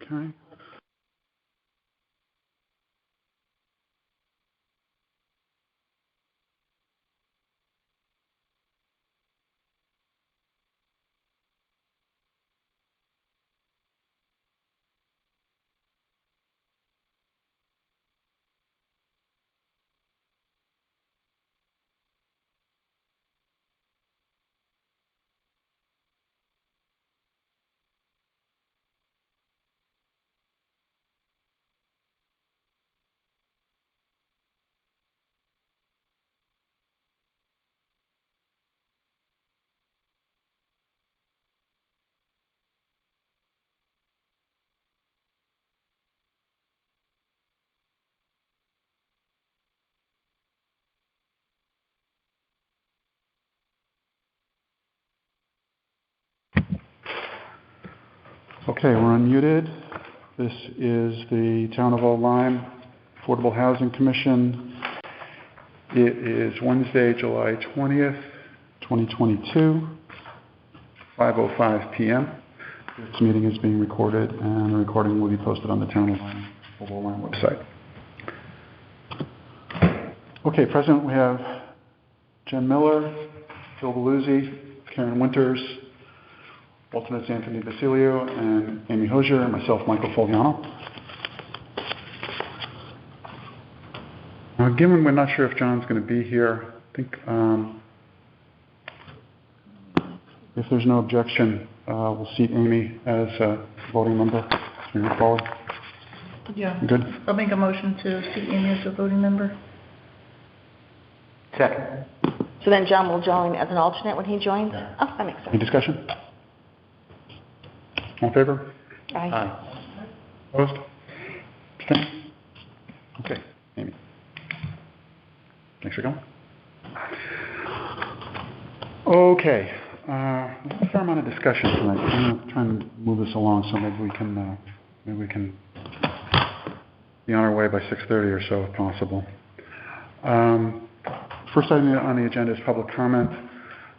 Okay. Okay, we're unmuted. This is the Town of Old Lyme Affordable Housing Commission. It is Wednesday, July 20th, 2022, 5:05 p.m. This meeting is being recorded, and the recording will be posted on the Town of Old Lyme website. Okay, present we have Jen Miller, Phil Belluzzi, Karen Winters, alternates Anthony Basilio, and Amy Hosier, and myself, Michael Fogliano. Now, given we're not sure if John's going to be here, I think if there's no objection, we'll seat Amy as a voting member as we move forward. Yeah. Good? I'll make a motion to seat Amy as a voting member. Second. So then John will join as an alternate when he joins? Yeah. Oh, that makes sense. Any discussion? All in favor? Aye. Aye. Opposed? Abstained? Okay, Amy. Thanks for coming. Okay, a fair amount of discussion tonight. I'm going to try and move this along so maybe we can be on our way by 6:30 or so if possible. First item on the agenda is public comment.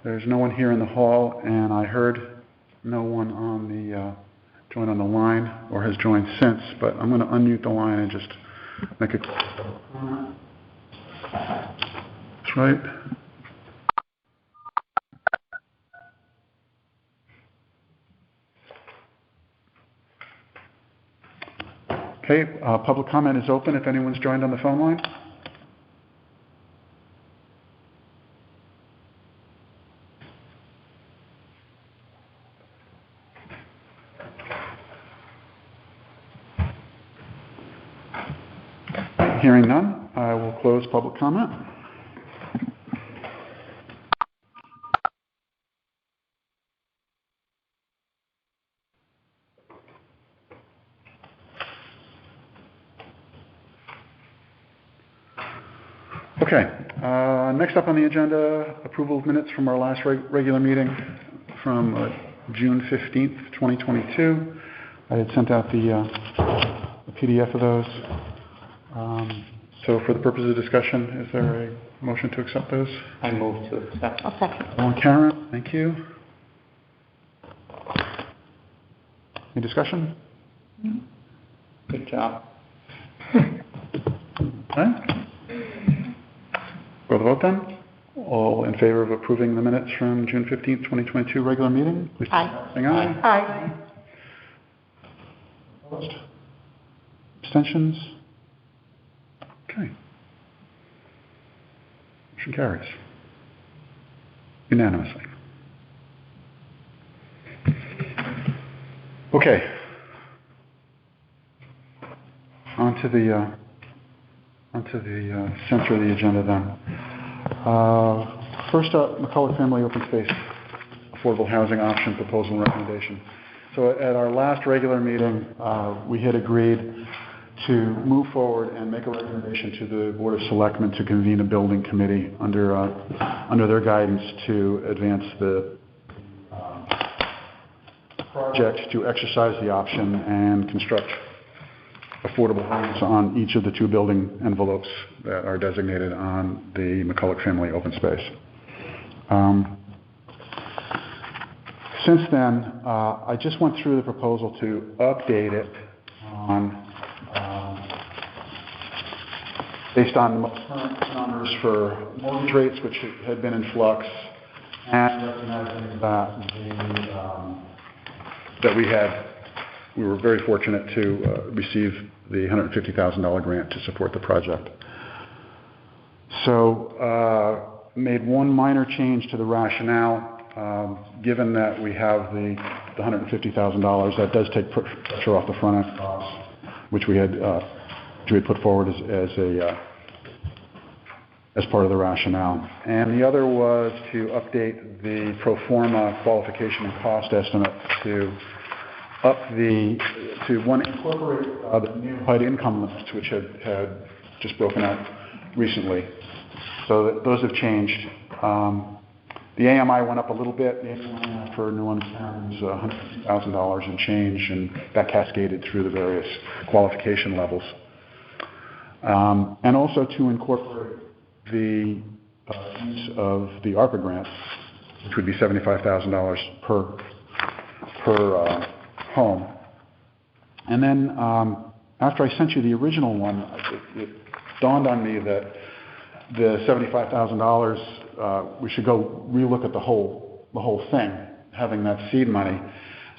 There's no one here in the hall, and I heard no one on the joined on the line or has joined since, but I'm going to unmute the line and just make a comment. That's right. Okay, public comment is open if anyone's joined on the phone line. Hearing none, I will close public comment. Okay, next up on the agenda, approval of minutes from our last regular meeting from June 15th, 2022. I had sent out the PDF of those. So for the purpose of discussion, is there a motion to accept those? I move to accept. I'll second. Karen, thank you. Any discussion? Good job. Okay. Go to the vote then. All in favor of approving the minutes from June 15th, 2022 regular meeting? Please Aye. say aye. Aye. Opposed? Abstentions? Okay. Motion carries unanimously. Okay. Onto the center of the agenda then. First up, McCulloch Family Open Space Affordable Housing Option Proposal and Recommendation. So at our last regular meeting, we had agreed to move forward and make a recommendation to the Board of Selectmen to convene a building committee under their guidance to advance the project to exercise the option and construct affordable homes on each of the 2 building envelopes that are designated on the McCulloch Family Open Space. Since then, I just went through the proposal to update it on based on current numbers for mortgage rates, which had been in flux, and recognizing that we were very fortunate to receive the $150,000 grant to support the project. So, made one minor change to the rationale. Given that we have the $150,000, that does take pressure off the front end costs, which we had put forward as part of the rationale. And the other was to update the pro forma qualification and cost estimate to incorporate the new HUD income limits, which had just broken out recently. So those have changed. The AMI went up a little bit. The AMI for New Orleans Town was $150,000 and change, and that cascaded through the various qualification levels. And also to incorporate the use of the ARPA grant, which would be $75,000 per home. And then after I sent you the original one, it dawned on me that the $75,000, we should go relook at the whole thing, having that seed money.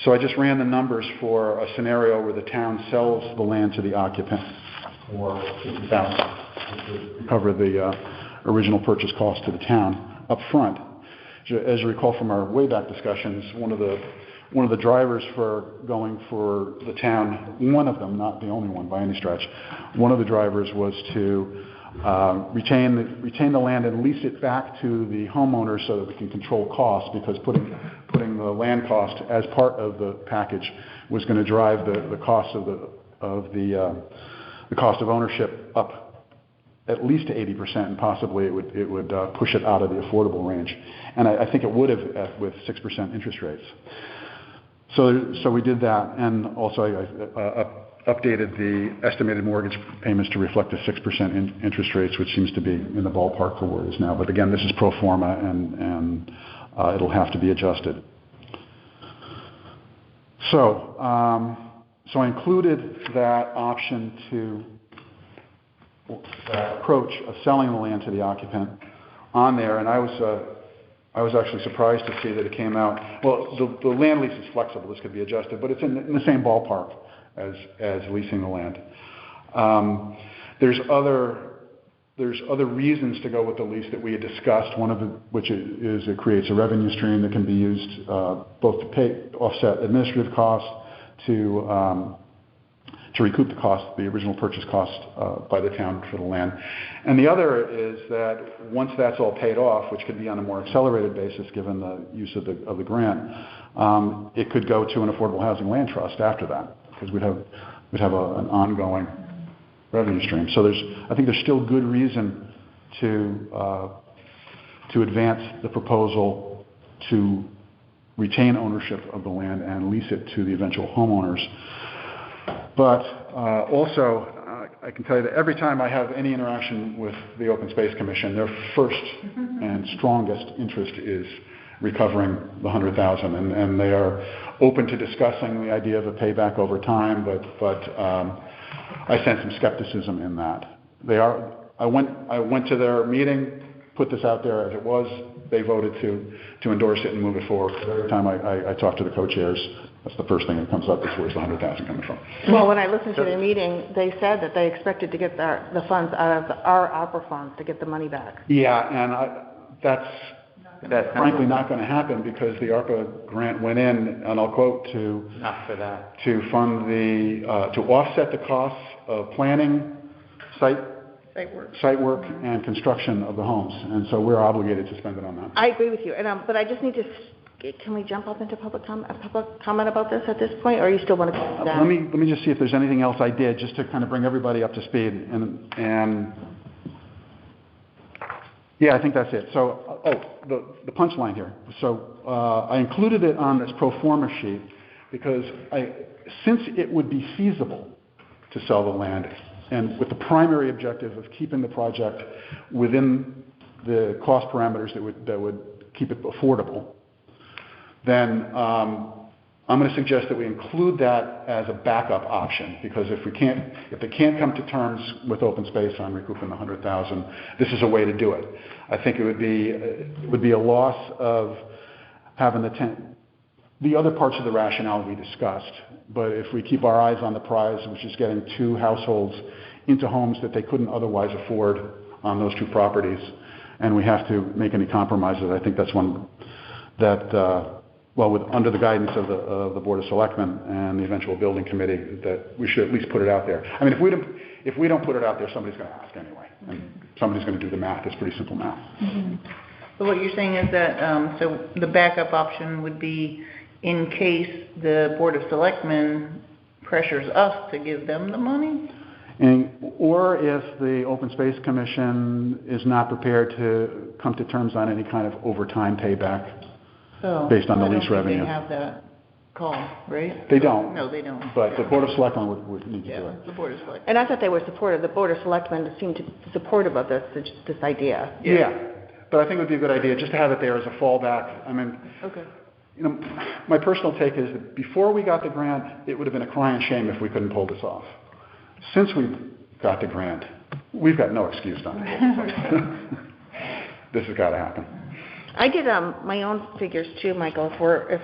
So I just ran the numbers for a scenario where the town sells the land to the occupant for $50,000 to cover the original purchase cost to the town up front. As you recall from our way back discussions, one of the drivers for going for the town, one of them, not the only one by any stretch, one of the drivers was to retain the land and lease it back to the homeowner so that we can control costs, because putting the land cost as part of the package was going to drive the cost of the cost of ownership up at least to 80%, and possibly it would push it out of the affordable range. And I think it would have with 6% interest rates. So we did that, and also I updated the estimated mortgage payments to reflect the 6% interest rates, which seems to be in the ballpark for where it is now. But again, this is pro forma, and it'll have to be adjusted. So I included that option that approach of selling the land to the occupant on there, and I was actually surprised to see that it came out. Well, the land lease is flexible; this could be adjusted, but it's in the same ballpark as leasing the land. There's other reasons to go with the lease that we had discussed. One of which is it creates a revenue stream that can be used both to offset administrative costs, to recoup the original purchase cost by the town for the land. And the other is that once that's all paid off, which could be on a more accelerated basis given the use of the grant, it could go to an affordable housing land trust after that, because we'd have an ongoing revenue stream. So I think there's still good reason to advance the proposal to retain ownership of the land and lease it to the eventual homeowners. But also, I can tell you that every time I have any interaction with the Open Space Commission, their first and strongest interest is recovering the $100,000, and they are open to discussing the idea of a payback over time. But I sense some skepticism in that. I went to their meeting, put this out there as it was. They voted to endorse it and move it forward. Every time I talk to the co-chairs, that's the first thing that comes up is where's the $100,000 coming from. Well, when I listened to their meeting, they said that they expected to get the funds out of our ARPA funds to get the money back. Yeah, and that's frankly not going to happen, because the ARPA grant went in, and I'll quote, Not for that. to fund to offset the costs of planning, site work and construction of the homes, and so we're obligated to spend it on that. I agree with you, but I just need to can we jump up into public comment about this at this point, or you still want to go down? Let me just see if there's anything else I did, just to kind of bring everybody up to speed, and yeah, I think that's it. So, the punchline here. So, I included it on this pro forma sheet because since it would be feasible to sell the land, and with the primary objective of keeping the project within the cost parameters that would keep it affordable, then I'm going to suggest that we include that as a backup option, because if they can't come to terms with open space on recouping the $100,000, this is a way to do it. I think it would be a loss of having the other parts of the rationale we discussed. But if we keep our eyes on the prize, which is getting 2 households into homes that they couldn't otherwise afford on those 2 properties, and we have to make any compromises, I think that's one that, under the guidance of the Board of Selectmen and the eventual building committee, that we should at least put it out there. I mean, if we don't put it out there, somebody's going to ask anyway, and somebody's going to do the math. It's pretty simple math. Mm-hmm. So what you're saying is that, so the backup option would be in case the Board of Selectmen pressures us to give them the money? Or if the Open Space Commission is not prepared to come to terms on any kind of overtime payback based on the lease revenue. They have that call, right? They don't. No, they don't. But the Board of Selectmen would need to do it. The Board of Selectmen. And I thought they were supportive. The Board of Selectmen seemed to be supportive of this idea. Yeah. But I think it would be a good idea just to have it there as a fallback. I mean, okay. My personal take is that before we got the grant, it would have been a crying shame if we couldn't pull this off. Since we got the grant, we've got no excuse not to pull this off. This has got to happen. I did my own figures too, Michael, if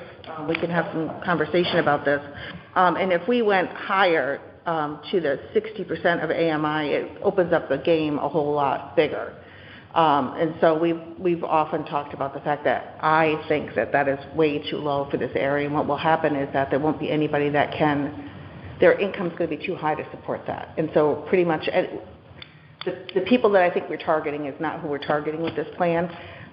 we can have some conversation about this. And if we went higher to the 60% of AMI, it opens up the game a whole lot bigger. And so we've often talked about the fact that I think that is way too low for this area. And what will happen is that there won't be anybody that their income's going to be too high to support that. And so pretty much the people that I think we're targeting is not who we're targeting with this plan.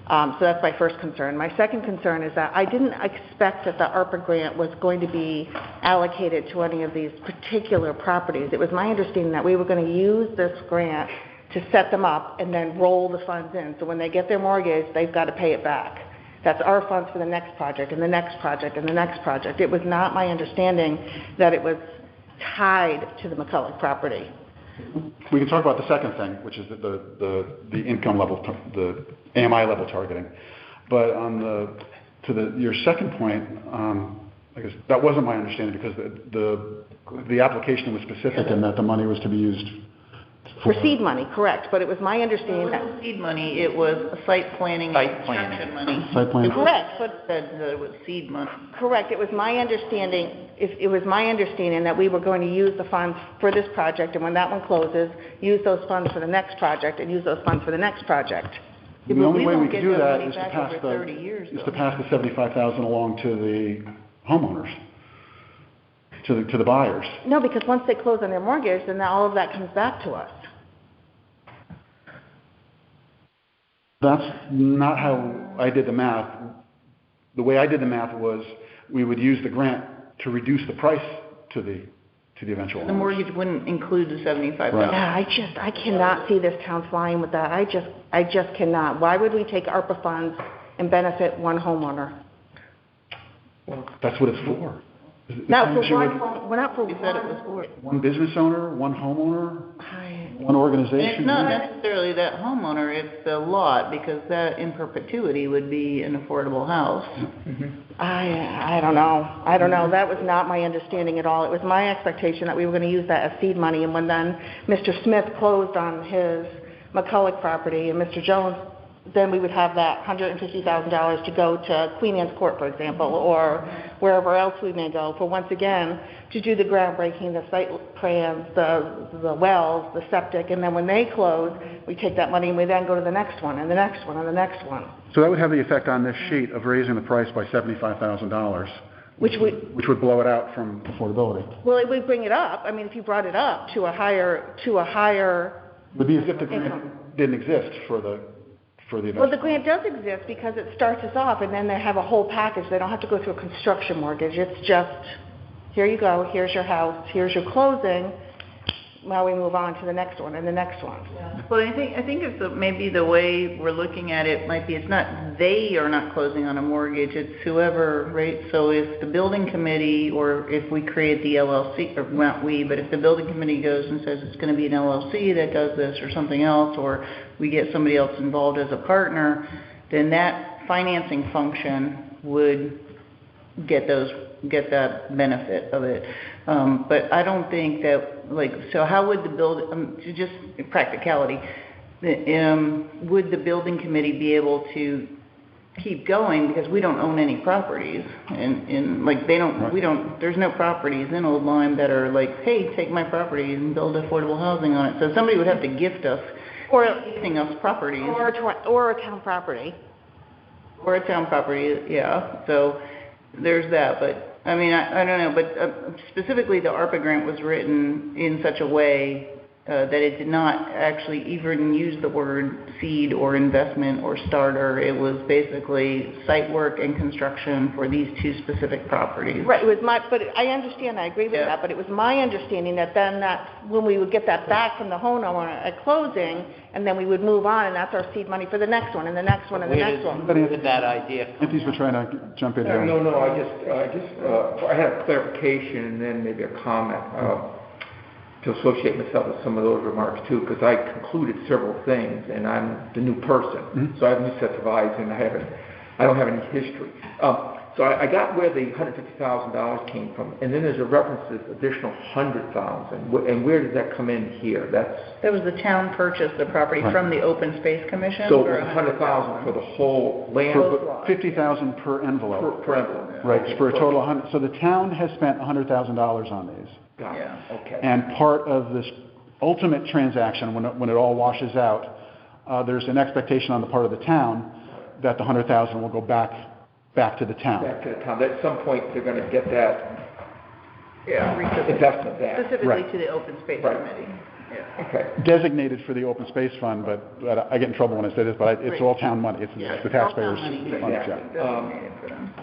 So that's my first concern. My second concern is that I didn't expect that the ARPA grant was going to be allocated to any of these particular properties. It was my understanding that we were going to use this grant to set them up and then roll the funds in. So when they get their mortgage, they've got to pay it back. That's our funds for the next project and the next project and the next project. It was not my understanding that it was tied to the McCulloch property. We can talk about the second thing, which is the income level, the AMI level targeting. But your second point, I guess that wasn't my understanding, because the application was specific in that the money was to be used for seed money, correct. But it was my understanding that seed money, it was site planning and construction money. Site planning. Correct, but Said that it was seed money. correct. It was my understanding. It was my understanding that we were going to use the funds for this project, and when that one closes, use those funds for the next project, and use those funds for the next project. The only way we could do that is to pass the $75,000 along to the homeowners, to the buyers. No, because once they close on their mortgage, then all of that comes back to us. That's not how I did the math. The way I did the math was we would use the grant to reduce the price to the eventual The owners. mortgage wouldn't include the $75,000. Right. Yeah, I cannot see this town flying with that. I just cannot. Why would we take ARPA funds and benefit one homeowner? Well, that's what it's for. Not for You would- one, we're not for We said it was for. one business owner, one homeowner, one And organization. it's not necessarily that homeowner, it's the lot, because that in perpetuity would be an affordable house. I don't know. I don't know. That was not my understanding at all. It was my expectation that we were going to use that as seed money, and when then Mr. Smith closed on his McCulloch property and Mr. Jones, then we would have that $150,000 to go to Queen Anne's Court, for example, or wherever else we may go for, once again, to do the groundbreaking, the site plans, the wells, the septic, and then when they close, we take that money and we then go to the next one and the next one and the next one. So that would have the effect on this sheet of raising the price by $75,000, which would blow it out from affordability. Well, it would bring it up. I mean, if you brought it up to a higher. It would be as if the grant didn't exist for for the Well, the investment. grant does exist because it starts us off, and then they have a whole package. They don't have to go through a construction mortgage. It's just, here you go, here's your house, here's your closing. Now we move on to the next one and the next one. Well, I think it's maybe the way we're looking at it might be, it's not they are not closing on a mortgage, it's whoever, right? So if the building committee, or if we create the LLC, or not we, but if the building committee goes and says it's gonna be an LLC that does this or something else, or we get somebody else involved as a partner, then that financing function would get that benefit of it. But I don't think that, so how would the just practicality, would the building committee be able to keep going, because we don't own any properties, and there's no properties in Old Lyme that are like, hey, take my property and build affordable housing on it. So somebody would have to gift us, or gifting us properties. Or a town property. Or a town property, yeah, so there's that, but, I mean, I don't know, but specifically the ARPA grant was written in such a way that it did not actually even use the word seed or investment or starter. It was basically site work and construction for these two specific properties. Right, but I understand, I agree with that, but it was my understanding that then when we would get that back from the homeowner at closing, and then we would move on, and that's our seed money for the next one, and the next one, and the next one. Where did that idea come Anthony's been trying to jump in here. No, I had a clarification and then maybe a comment to associate myself with some of those remarks too, because I concluded several things, and I'm the new person, so I have new sets of eyes, and I don't have any history. So I got where the $150,000 came from, and then there's a reference to this additional $100,000, and where does that come in here? That was the town purchased the property from the Open Space Commission. So for $100,000 for the whole land? For $50,000 per envelope. Per envelope. Right, Okay. for a total of $100,000. So the town has spent $100,000 on these. Got it. Yeah. Okay. And part of this ultimate transaction, when it all washes out, there's an expectation on the part of the town that the $100,000 will go back to the town. Back to the town. At some point, they're going to get that investment back. Specifically Right. to the Open Space Right. Committee. Yeah. Okay. Designated for the open space fund, but I get in trouble when I say this, but it's all town money. It's the taxpayers' All town money. money. Exactly. Yeah. Designated for them.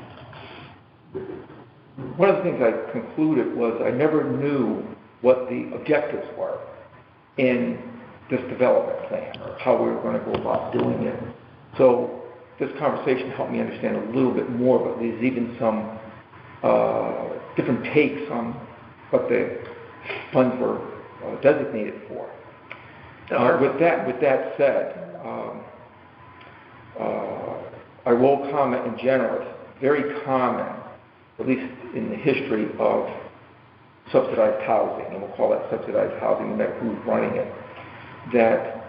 One of the things I concluded was I never knew what the objectives were in this development plan, or how we were going to go about doing it. So this conversation helped me understand a little bit more, but there's even some different takes on what the funds were designated for. With that said, I will comment in general, it's very common, at least in the history of subsidized housing, and we'll call that subsidized housing no matter who's running it, that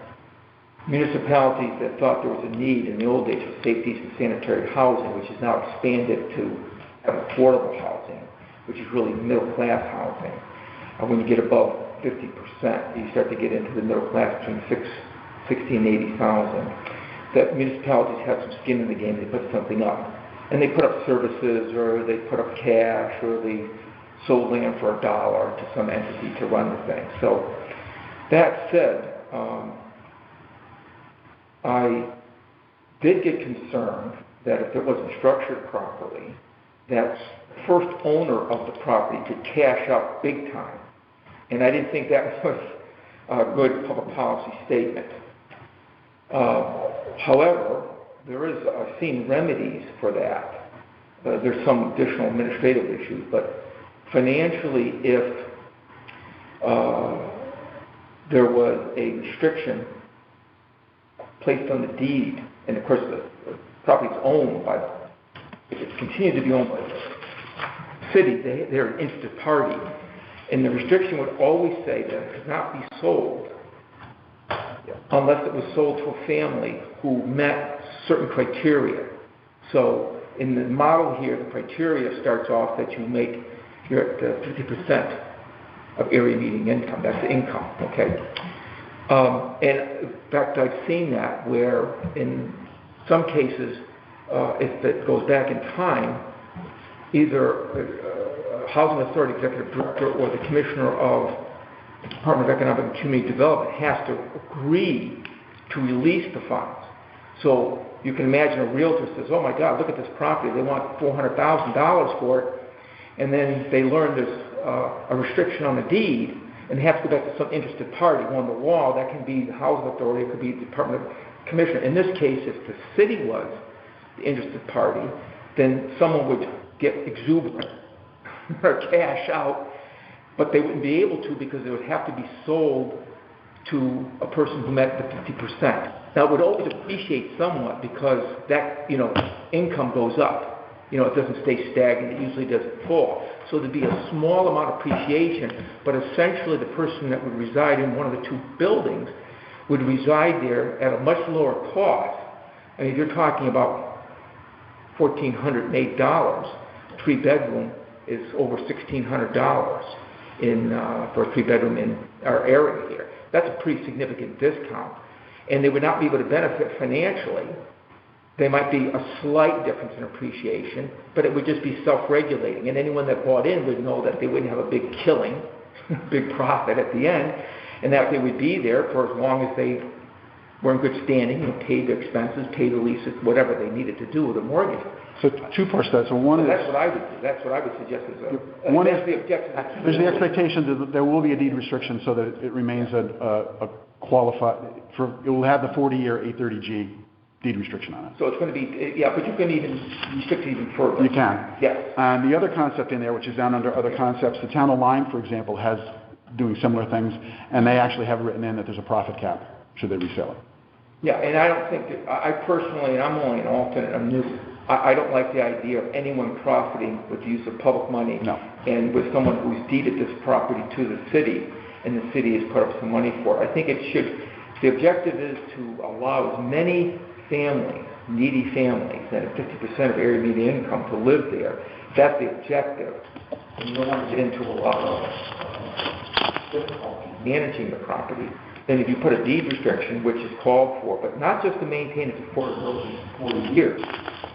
municipalities that thought there was a need in the old days for safe, decent, sanitary housing, which is now expanded to have affordable housing, which is really middle-class housing. And when you get above 50%, you start to get into the middle class between 60 and 80,000, that municipalities have some skin in the game, they put something up. And they put up services, or they put up cash, or they sold land for $1 to some entity to run the thing. So that said, I did get concerned that if it wasn't structured properly, that first owner of the property could cash out big time. And I didn't think that was a good public policy statement. However, I've seen remedies for that. There's some additional administrative issues, but financially, if there was a restriction placed on the deed, and of course the property is owned by, if it continues to be owned by the city, they're an interested party, and the restriction would always say that it could not be sold unless it was sold to a family who met certain criteria. So in the model here, the criteria starts off that you're at 50% of area median income. That's the income, okay? And in fact, I've seen that where in some cases, if it goes back in time, either Housing Authority Executive Director or the Commissioner of the Department of Economic and Community Development has to agree to release the funds. So you can imagine a realtor says, oh my God, look at this property, they want $400,000 for it, and then they learn there's a restriction on the deed, and they have to go back to some interested party on the wall. That can be the housing authority, it could be the Department of Commissioner. In this case, if the city was the interested party, then someone would get exuberant or cash out, but they wouldn't be able to because it would have to be sold to a person who met the 50%. Now, it would always appreciate somewhat because that, income goes up. It doesn't stay stagnant. It usually doesn't fall. So there'd be a small amount of appreciation, but essentially the person that would reside in one of the two buildings would reside there at a much lower cost. I mean, if you're talking about $1,408, a three-bedroom is over $1,600 for a three-bedroom in our area here. That's a pretty significant discount. And they would not be able to benefit financially. There might be a slight difference in appreciation, but it would just be self-regulating. And anyone that bought in would know that they wouldn't have a big killing, big profit at the end, and that they would be there for as long as they were in good standing, paid their expenses, paid the leases, whatever they needed to do with a mortgage. So two parts to that. So one is... That's what I would do. That's what I would suggest as one that's is the objective. there's the expectation that there will be a deed restriction so that it remains a qualified... it will have the 40-year 830G deed restriction on it. So it's going to be, but you can even restrict it even further. You can. Yes. And the other concept in there, which is down under other concepts, the town of Lyme, for example, has doing similar things, and they actually have written in that there's a profit cap should they resell it. Yeah, and I don't think that, I personally, and I'm only an alternate, I'm new, I don't like the idea of anyone profiting with the use of public money. No. And with someone who's deeded this property to the city, and the city has put up some money for it. I think the objective is to allow as many families, needy families, that have 50% of area median income to live there. That's the objective. And you don't want to get into a lot of difficulty managing the property. Then if you put a deed restriction, which is called for, but not just to maintain its affordability for 40 years,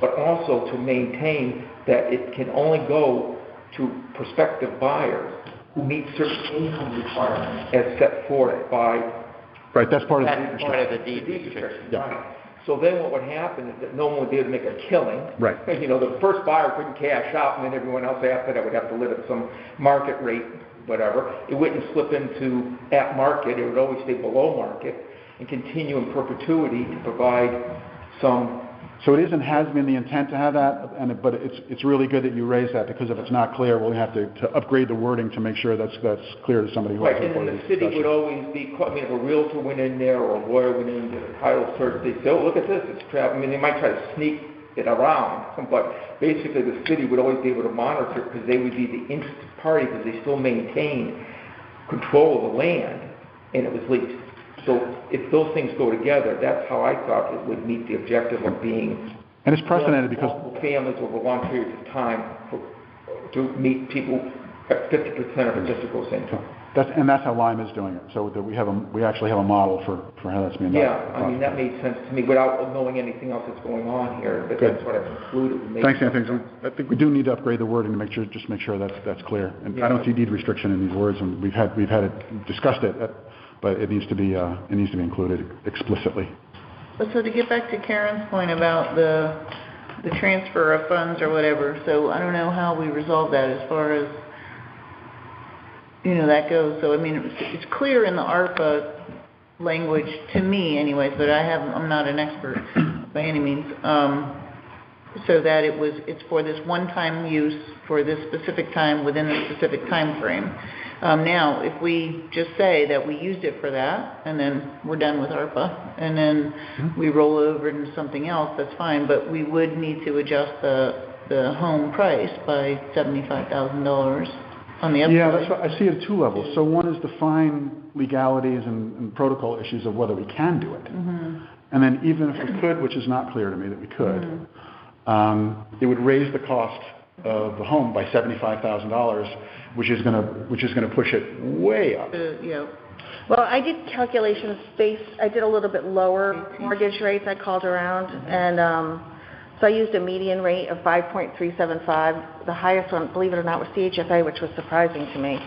but also to maintain that it can only go to prospective buyers who meet certain income requirements as set forth by... Right, that's part of the deed That's restriction. part of the deed restriction. Yeah. Right. So then what would happen is that no one would be able to make a killing. Right. The first buyer couldn't cash out, and then everyone else after that would have to live at some market rate, whatever. It wouldn't slip into at market. It would always stay below market and continue in perpetuity to provide some... So it is and has been the intent to have that, but it's really good that you raise that, because if it's not clear, we'll have to upgrade the wording to make sure that's clear to somebody who Right, hasn't and then heard the these city would discussions. always be, if a realtor went in there or a lawyer went in, did a title search, they'd say, oh, look at this, it's trapped. I mean, they might try to sneak it around, but basically the city would always be able to monitor it because they would be the interested party because they still maintain control of the land and it was leased. So if those things go together, that's how I thought it would meet the objective of being... And it's precedented because... families over long periods of time to meet people at 50% of a district's income. That's how Lyme is doing it. So that we actually have a model for how that's being done. Yeah, I mean, that made sense to me without knowing anything else that's going on here, but Good. that's what I concluded. It made Thanks, sense. Anthony. So I think we do need to upgrade the wording to make sure that's clear. And I don't see deed restriction in these words, and we've had it discussed but it needs to be included explicitly. But so to get back to Karen's point about the transfer of funds or whatever, so I don't know how we resolve that as far as, that goes. So, I mean, it's clear in the ARPA language, to me anyways, but I'm not an expert by any means, so that it's for this one-time use for this specific time within the specific time frame. Now, if we just say that we used it for that, and then we're done with ARPA, and then we roll over into something else, that's fine, but we would need to adjust the home price by $75,000 on the upside. Yeah, that's what, I see it at two levels. So one is define legalities and protocol issues of whether we can do it. Mm-hmm. And then even if we could, which is not clear to me that we could, it would raise the cost of the home by $75,000, which is going to push it way up. Yeah. Well, I did calculations I did a little bit lower mortgage rates. I called around, and so I used a median rate of 5.375. The highest one, believe it or not, was CHFA, which was surprising to me.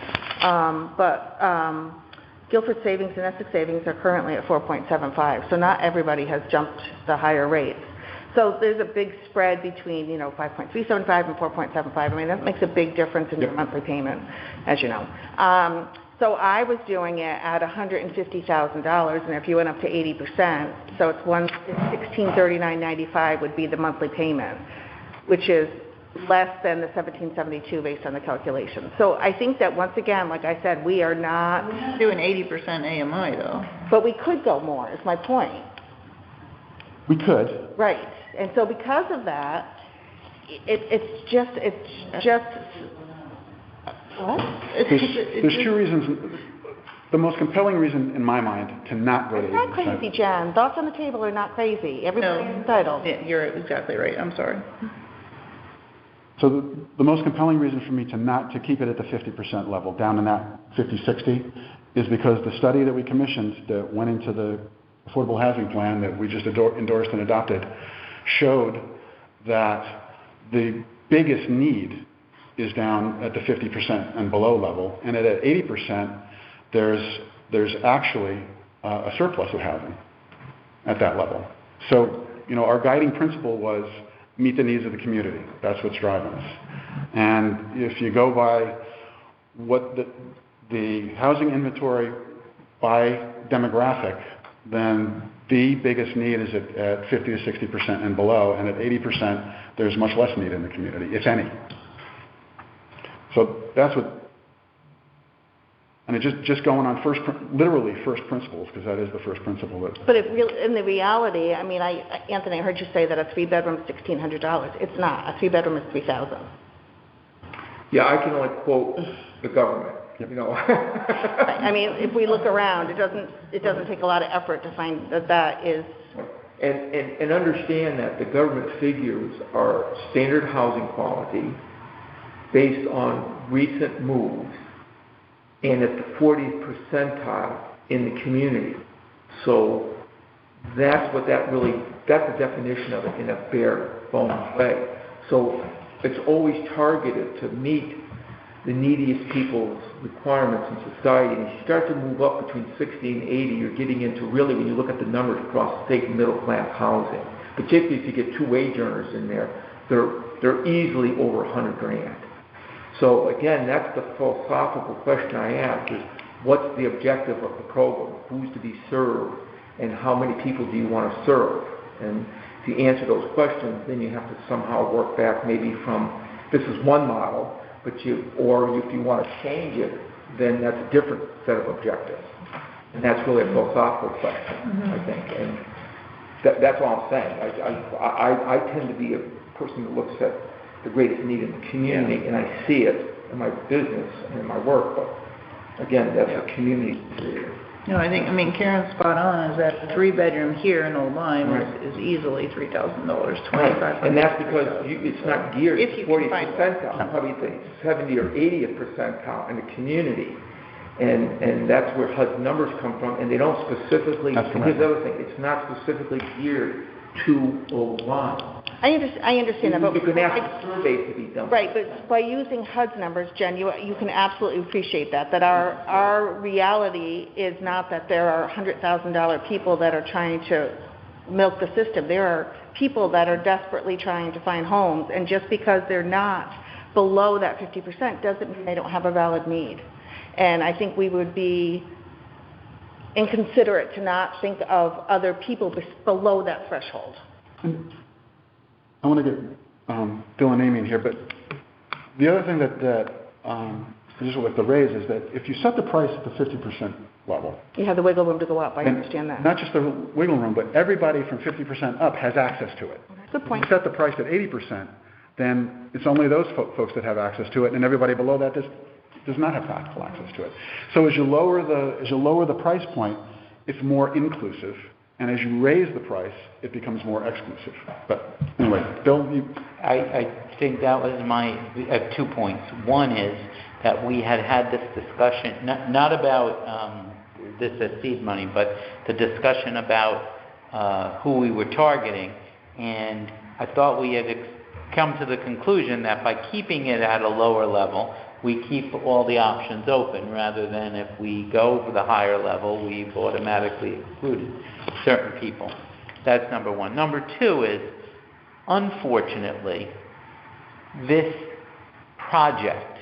Guilford Savings and Essex Savings are currently at 4.75, so not everybody has jumped the higher rates. So there's a big spread between, 5.375 and 4.75. I mean, that makes a big difference in your monthly payment, as you know. So I was doing it at $150,000, and if you went up to 80%, so it's $1639.95 would be the monthly payment, which is less than the $1772 based on the calculation. So I think that once again, like I said, we are not Doing 80% AMI though. but we could go more, is my point. We could. Right. And so because of that, it's just what? There's two reasons. The most compelling reason in my mind to not go to It's not 80%. crazy, Jen. Thoughts on the table are not crazy. Everybody's entitled. Yeah, you're exactly right, I'm sorry. So the most compelling reason for me to keep it at the 50% level, down in that 50-60, is because the study that we commissioned that went into the affordable housing plan that we just endorsed and adopted showed that the biggest need is down at the 50% and below level, and at 80%, there's actually a surplus of housing at that level. So, our guiding principle was meet the needs of the community. That's what's driving us. And if you go by what the housing inventory by demographic, then the biggest need is at 50 to 60% and below, and at 80%, there's much less need in the community, if any. So that's what, and it just going on literally first principles, because that is the first principle. But in the reality, I mean, Anthony, I heard you say that a 3-bedroom is $1,600. It's not. A 3-bedroom is $3,000. Yeah, I can only quote the government, I mean, if we look around, it doesn't take a lot of effort to find that is. And understand that the government figures are standard housing quality based on recent moves and at the 40th percentile in the community. So that's the definition of it in a bare bones way. So it's always targeted to meet the neediest people's requirements in society. And if you start to move up between 60 and 80, you're getting into really, when you look at the numbers across the state, middle class housing. Particularly if you get 2 wage earners in there, they're easily over $100,000. So again, that's the philosophical question I ask is, what's the objective of the program? Who's to be served? And how many people do you want to serve? And if you answer those questions, then you have to somehow work back maybe from, this is one model, or if you want to change it, then that's a different set of objectives. And that's really a philosophical question, I think. And that's all I'm saying. I tend to be a person that looks at the greatest need in the community, and I see it in my business and in my work, but again, that's a community. No, I mean, Karen's spot on, is that a 3-bedroom here in Old Lyme is easily $3,000, $2,500. And that's because it's not geared If to you 40th can find percentile, probably the 70 or 80th percentile in the community. And that's where HUD's numbers come from, and they don't specifically, and here's the other thing, it's not specifically geared to Old Lyme. I understand that, but you can ask the survey to be done. Right, but by using HUD's numbers, Jen, you can absolutely appreciate that our reality is not that there are $100,000 people that are trying to milk the system. There are people that are desperately trying to find homes, and just because they're not below that 50% doesn't mean they don't have a valid need. And I think we would be inconsiderate to not think of other people below that threshold. And I want to get Bill and Amy in here, but the other thing that just with the raise is that if you set the price at the 50% level, you have the wiggle room to go up. I understand that. Not just the wiggle room, but everybody from 50% up has access to it. Good point. If you set the price at 80%, then it's only those folks that have access to it, and everybody below that does not have practical access to it. So as you lower the price point, it's more inclusive. And as you raise the price, it becomes more exclusive. But anyway, Bill, I think that was I have 2 points. One is that we had this discussion, not about this as seed money, but the discussion about who we were targeting. And I thought we had come to the conclusion that by keeping it at a lower level, we keep all the options open rather than if we go for the higher level, we've automatically excluded certain people. That's number one. Number two is, unfortunately, this project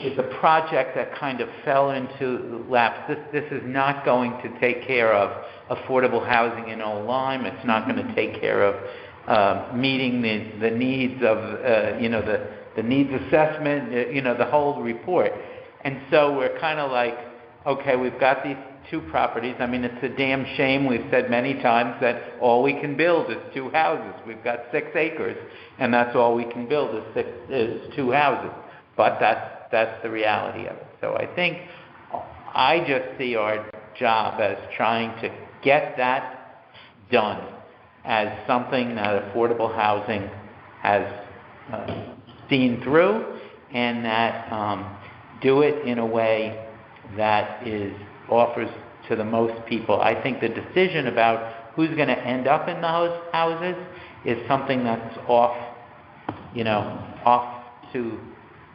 is a project that kind of fell into laps. This is not going to take care of affordable housing in Old Lyme. It's not going to take care of meeting the needs of, the needs assessment, the whole report. And so we're kind of like, okay, we've got these two properties. I mean, it's a damn shame. We've said many times that all we can build is 2 houses. We've got 6 acres, and that's all we can build is 2 houses. But that's the reality of it. So I just see our job as trying to get that done as something that affordable housing has seen through, and that do it in a way that offers to the most people. I think the decision about who's going to end up in those houses is something that's off to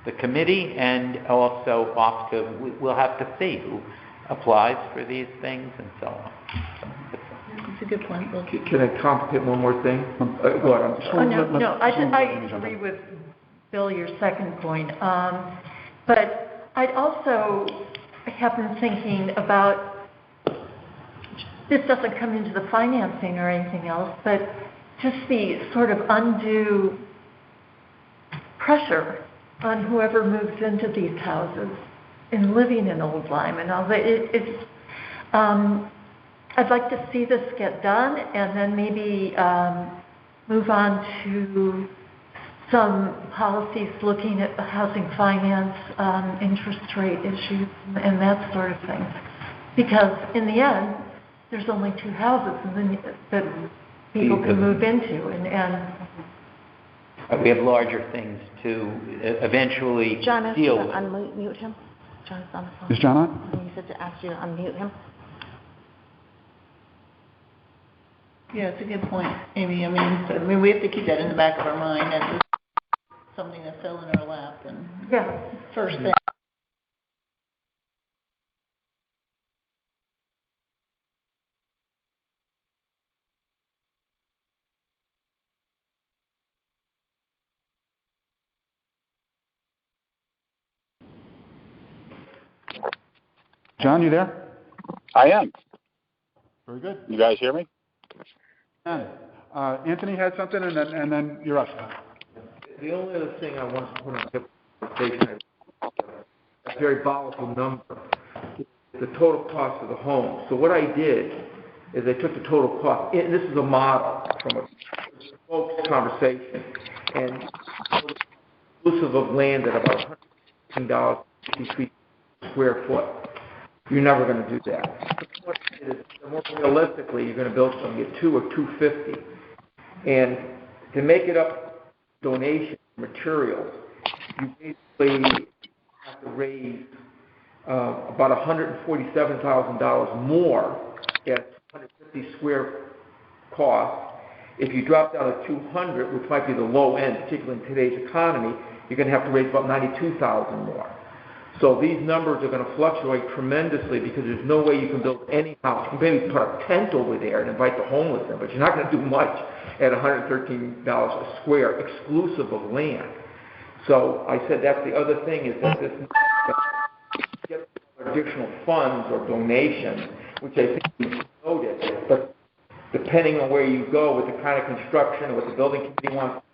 the committee, and also off to, we'll have to see who applies for these things and so on. That's a good point, Bill. Can I complicate one more thing? Go ahead, I'm sorry. I agree with Bill, your second point. But I also have been thinking about, this doesn't come into the financing or anything else, but just the sort of undue pressure on whoever moves into these houses and living in Old Lyme and all that. I'd like to see this get done and then maybe move on to some policies looking at the housing finance, interest rate issues, and that sort of thing. Because in the end, there's only 2 houses that people can move into, and we have larger things to eventually John asked deal you to with. unmute him. John's on the phone. Is John on? He said to ask you to unmute him. Yeah, it's a good point, Amy. I mean, we have to keep that in the back of our mind as something that fell in our lap. And yeah. first thing. John, you there? I am. Very good. You guys hear me? Anthony had something, and then you're up. The only other thing I want to put on the conversation, a very volatile number, is the total cost of the home. So what I did is I took the total cost, and this is a model from a folks conversation, and inclusive of land at about $115 square foot. You're never going to do that. More realistically, you're going to build something at $2 or $250, and to make it up donation materials, you basically have to raise about $147,000 more at 150 square cost. If you drop down to 200, which might be the low end, particularly in today's economy, you're going to have to raise about $92,000 more. So these numbers are going to fluctuate tremendously because there's no way you can build any house. You can maybe put a tent over there and invite the homeless in, but you're not going to do much at $113 a square, exclusive of land. So I said that's the other thing, is that this get additional funds or donations, which I think we noted, but depending on where you go with the kind of construction or what the building committee wants,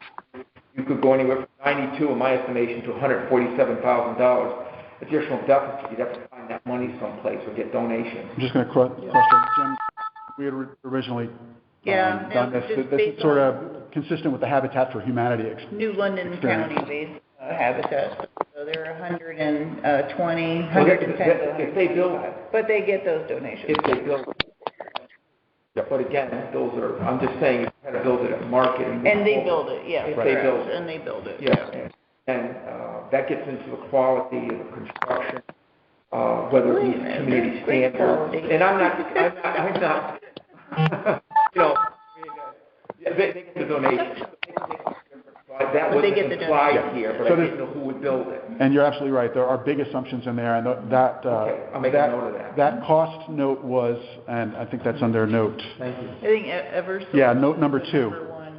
you could go anywhere from 92, in my estimation, to $147,000. Additional deficit, you'd have to find that money someplace or get donations. I'm just going to question Jim. We had originally done this. This is sort of consistent with the Habitat for Humanity New London experience. County-based habitat. So they're 120, So 110. if they build it. But they get those donations. If they build it. But again, those are, I'm just saying, you got to build it at market. And they build it, yeah. If they build it. And they build it. Yeah. And that gets into the quality of the construction, whether it meets community standards. And I'm not, they get the donation. That wasn't implied here, but I didn't know who would build it. And you're absolutely right. There are big assumptions in there, and that Okay, I'll make a note of that. that cost note was, and I think that's under note. Thank you. I think Eversource. Yeah, note number is the 2. Number one,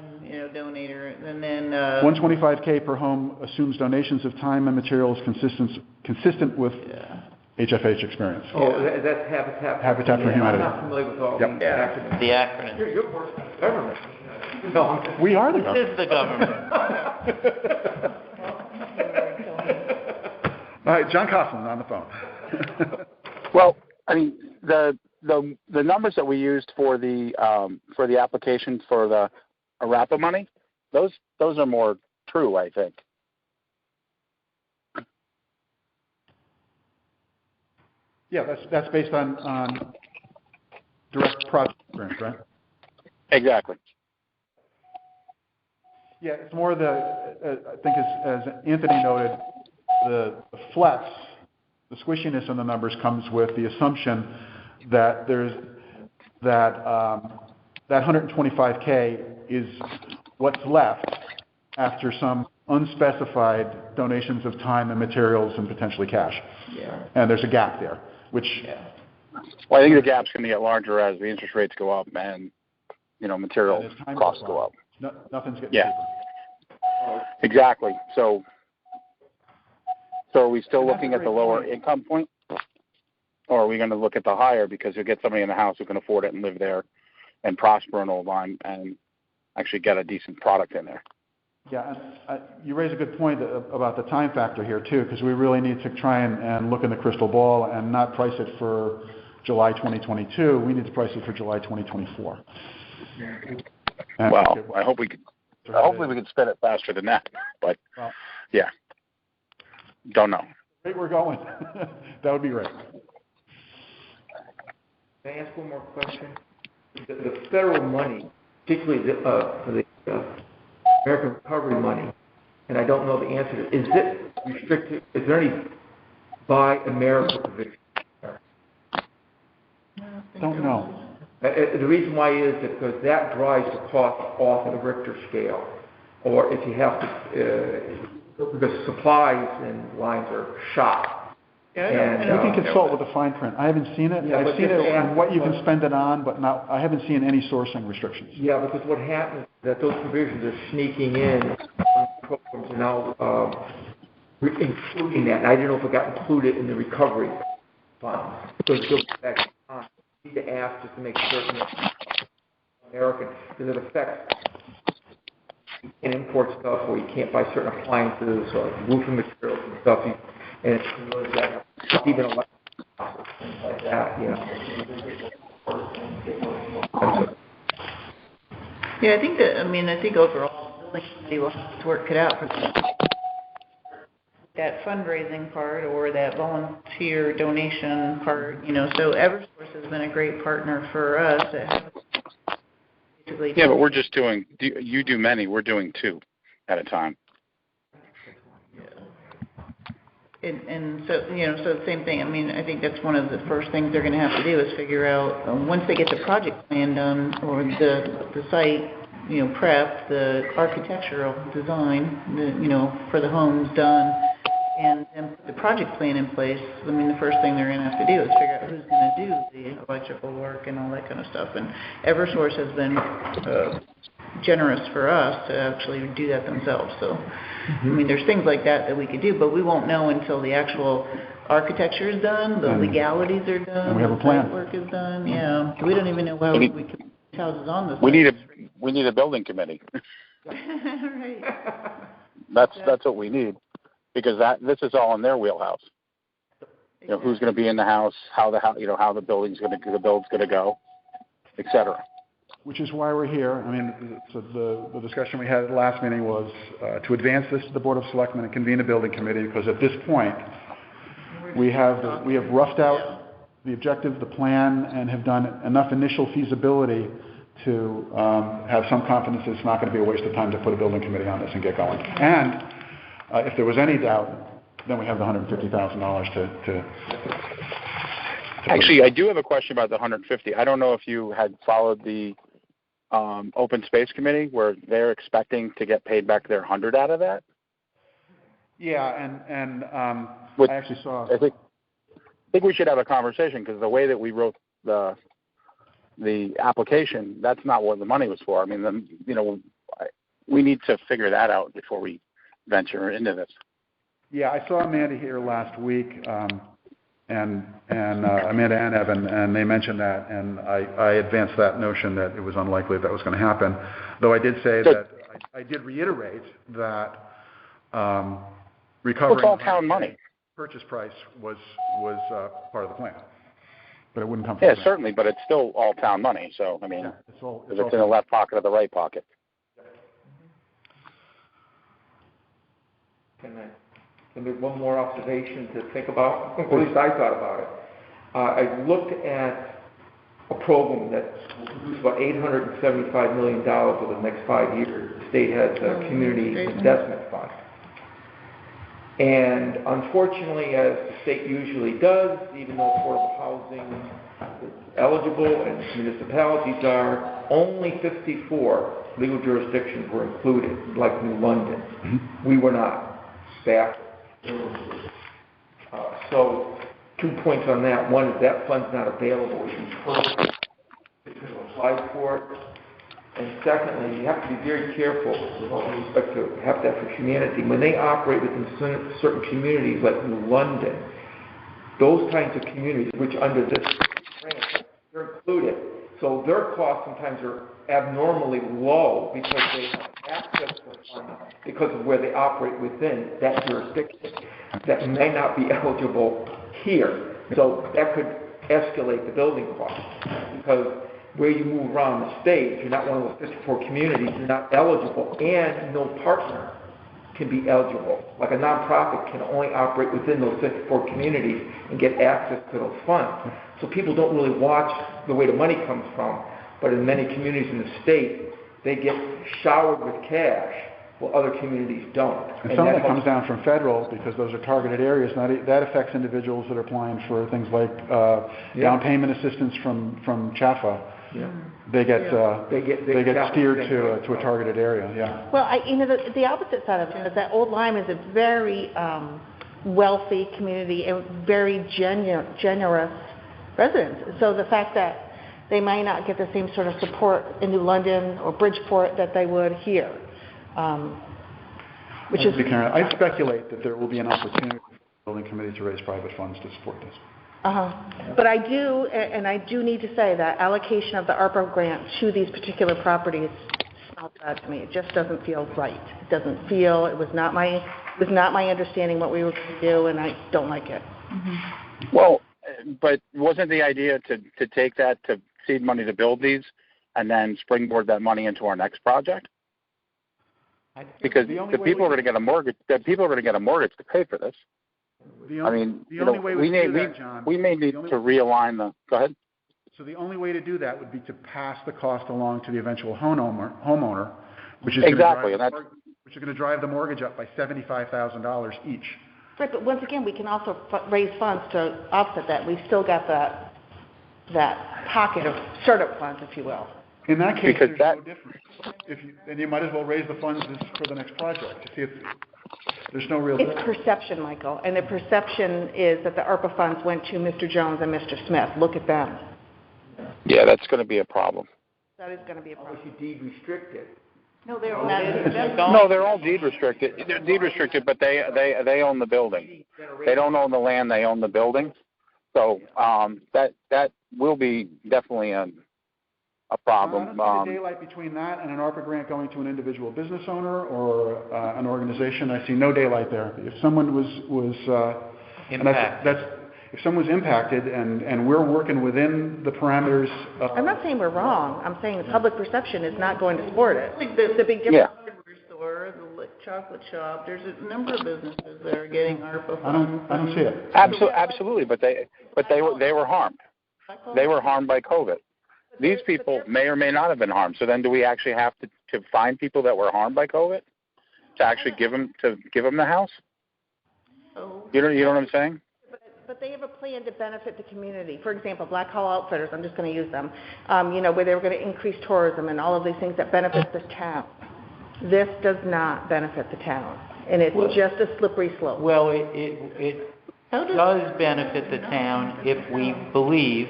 donator, and then, 125K per home assumes donations of time and materials consistent with HFH experience. Oh, that's Habitat. Habitat for Humanity. I'm not familiar with all Yep. the acronyms. The acronym. You're working for the government. No, I'm just- We are the This government. is the government. All right, John Coughlin on the phone. Well, I mean, the numbers that we used for the application for the ARAPA money, those are more true, I think. Yeah, that's based on direct project experience, right? Exactly. Yeah, it's more I think as Anthony noted, the flex, the squishiness in the numbers comes with the assumption that that 125K is what's left after some unspecified donations of time and materials and potentially cash. Yeah. And there's a gap there, which Well, I think the gap's going to get larger as the interest rates go up and, material and as time costs goes go on, up. nothing's getting Yeah. cheaper. Exactly. So are we still And that's looking a at the great lower point. income point? Or are we going to look at the higher because you'll get somebody in the house who can afford it and live there and prosper in Old Lyme and actually get a decent product in there? Yeah, and you raise a good point about the time factor here too, because we really need to try and look in the crystal ball and not price it for July 2022. We need to price it for July 2024. And Well, hopefully we can spin it faster than that, but Well- yeah, don't know. Great, we're going. That would be great. Can I ask one more question? The federal money, particularly for the American Recovery money, and I don't know the answer to it, is it restricted, is there any Buy America provision? Don't know. The reason why is because that drives the cost off of the Richter scale. Or if you have to, because supplies and lines are shot. And, We can consult with the fine print. I haven't seen it. Yeah, I've but seen just it ask and what you the can spend it on, but I haven't seen any sourcing restrictions. Yeah, because what happens is that those provisions are sneaking in, programs are now including that. And I didn't know if it got included in the recovery fund. So it's still back on. You need to ask just to make certain that American, because it affects and import stuff where you can't buy certain appliances or roofing materials and stuff. And it's really that, even things like that, Yeah, I think overall, the building committee will have to work it out for that fundraising part or that volunteer donation part, so Eversource has been a great partner for us. Basically, Yeah, but we're just doing, you do many, we're doing 2 at a time. And so, so the same thing. I think that's one of the first things they're going to have to do is figure out, once they get the project plan done or the site, prep, the architectural design, for the homes done, and put the project plan in place. The first thing they're going to have to do is figure out who's going to do the electrical work and all that kind of stuff. And Eversource has been generous for us to actually do that themselves. So, there's things like that we could do, but we won't know until the actual architecture is done, the legalities are done, And we have a the plan. site work is done. Yeah, we don't even know how we can put houses on the site. We need a building committee. Right. That's what we need, because this is all in their wheelhouse. Who's going to be in the house, how the building's going to go, et cetera. Which is why we're here. So the discussion we had at the last meeting was to advance this to the Board of Selectmen and convene a building committee, because at this point, we have roughed out the objective, the plan, and have done enough initial feasibility to have some confidence that it's not going to be a waste of time to put a building committee on this and get going. And if there was any doubt, then we have the $150,000 to Actually, I do have a question about the 150. I don't know if you had followed the Open Space Committee, where they're expecting to get paid back their 100 out of that. Yeah, and Which I actually saw. I think we should have a conversation, because the way that we wrote the application, that's not what the money was for. I mean, we need to figure that out before we venture into this. Yeah, I saw Amanda here last week, and Amanda and Evan, and they mentioned that, and I advanced that notion that it was unlikely that was going to happen. Though I did say that I did reiterate that recovering it's all town money. Purchase price was part of the plan, but it wouldn't come from Yeah, the certainly, but it's still all town money. So I mean, it's all if it's in the left pocket or the right pocket. Can I make one more observation to think about? At least I thought about it. I looked at a program that will produce about $875 million over the next 5 years. The state has a community investment fund. And unfortunately, as the state usually does, even though affordable housing is eligible and municipalities are, only 54 legal jurisdictions were included, like New London. Mm-hmm. We were not. Back. So 2 points on that. One is that fund's not available to apply for it. And secondly, you have to be very careful with all due respect to have that for humanity. When they operate within certain communities like New London, those kinds of communities, which under this grant, they're included. So their costs sometimes are abnormally low because they have access to funding because of where they operate within that jurisdiction that may not be eligible here. So that could escalate the building costs because where you move around the state, if you're not one of those 54 communities, you're not eligible, and no partner can be eligible. Like a nonprofit can only operate within those 54 communities and get access to those funds. So people don't really watch the way the money comes from, but in many communities in the state, they get showered with cash, while other communities don't. And some of that comes down from federal because those are targeted areas. That affects individuals that are applying for things like down payment assistance from CHAFA. Yeah. They get steered to a targeted area. Yeah. Well, the opposite side of it is that Old Lyme is a very wealthy community and very generous residents. So the fact that they might not get the same sort of support in New London or Bridgeport that they would here, which is. I speculate that there will be an opportunity for the building committee to raise private funds to support this. But I do need to say that allocation of the ARPA grant to these particular properties smells bad to me. It just doesn't feel right. It doesn't feel. It was not my understanding what we were going to do, and I don't like it. Mm-hmm. Well, but wasn't the idea to take that to seed money to build these, and then springboard that money into our next project? Because the people are going to get a mortgage. The people are going to get a mortgage to pay for this. We may need to realign the. Go ahead. So the only way to do that would be to pass the cost along to the eventual homeowner, which is exactly, which is going to drive the mortgage up by $75,000 each. Right, but once again, we can also raise funds to offset that. We've still got that pocket of startup funds, if you will. In that case, there's no difference. Then you might as well raise the funds for the next project to see if there's no real difference. It's perception, Michael, and the perception is that the ARPA funds went to Mr. Jones and Mr. Smith. Look at them. Yeah, that's going to be a problem. That is going to be a problem. Unless you deed restrict it. No, they're all No, they're all deed restricted. They're deed restricted, but they own the building. They don't own the land. They own the building. So that will be definitely a problem. I don't see the daylight between that and an ARPA grant going to an individual business owner or an organization. I see no daylight there. If someone was if someone was impacted and we're working within the parameters. I'm not saying we're wrong. I'm saying the public perception is not going to support it. Like the big difference. Hardware store, the chocolate shop. There's a number of businesses that are getting ARPA funds. I don't see it. Absolutely, but they were harmed. They were harmed by COVID. These people may or may not have been harmed. So then, do we actually have to find people that were harmed by COVID to actually give them the house? You know what I'm saying? But they have a plan to benefit the community. For example, Black Hall Outfitters, I'm just going to use them, where they were going to increase tourism and all of these things that benefit the town. This does not benefit the town. and it's just a slippery slope. Well, it does benefit the town if we believe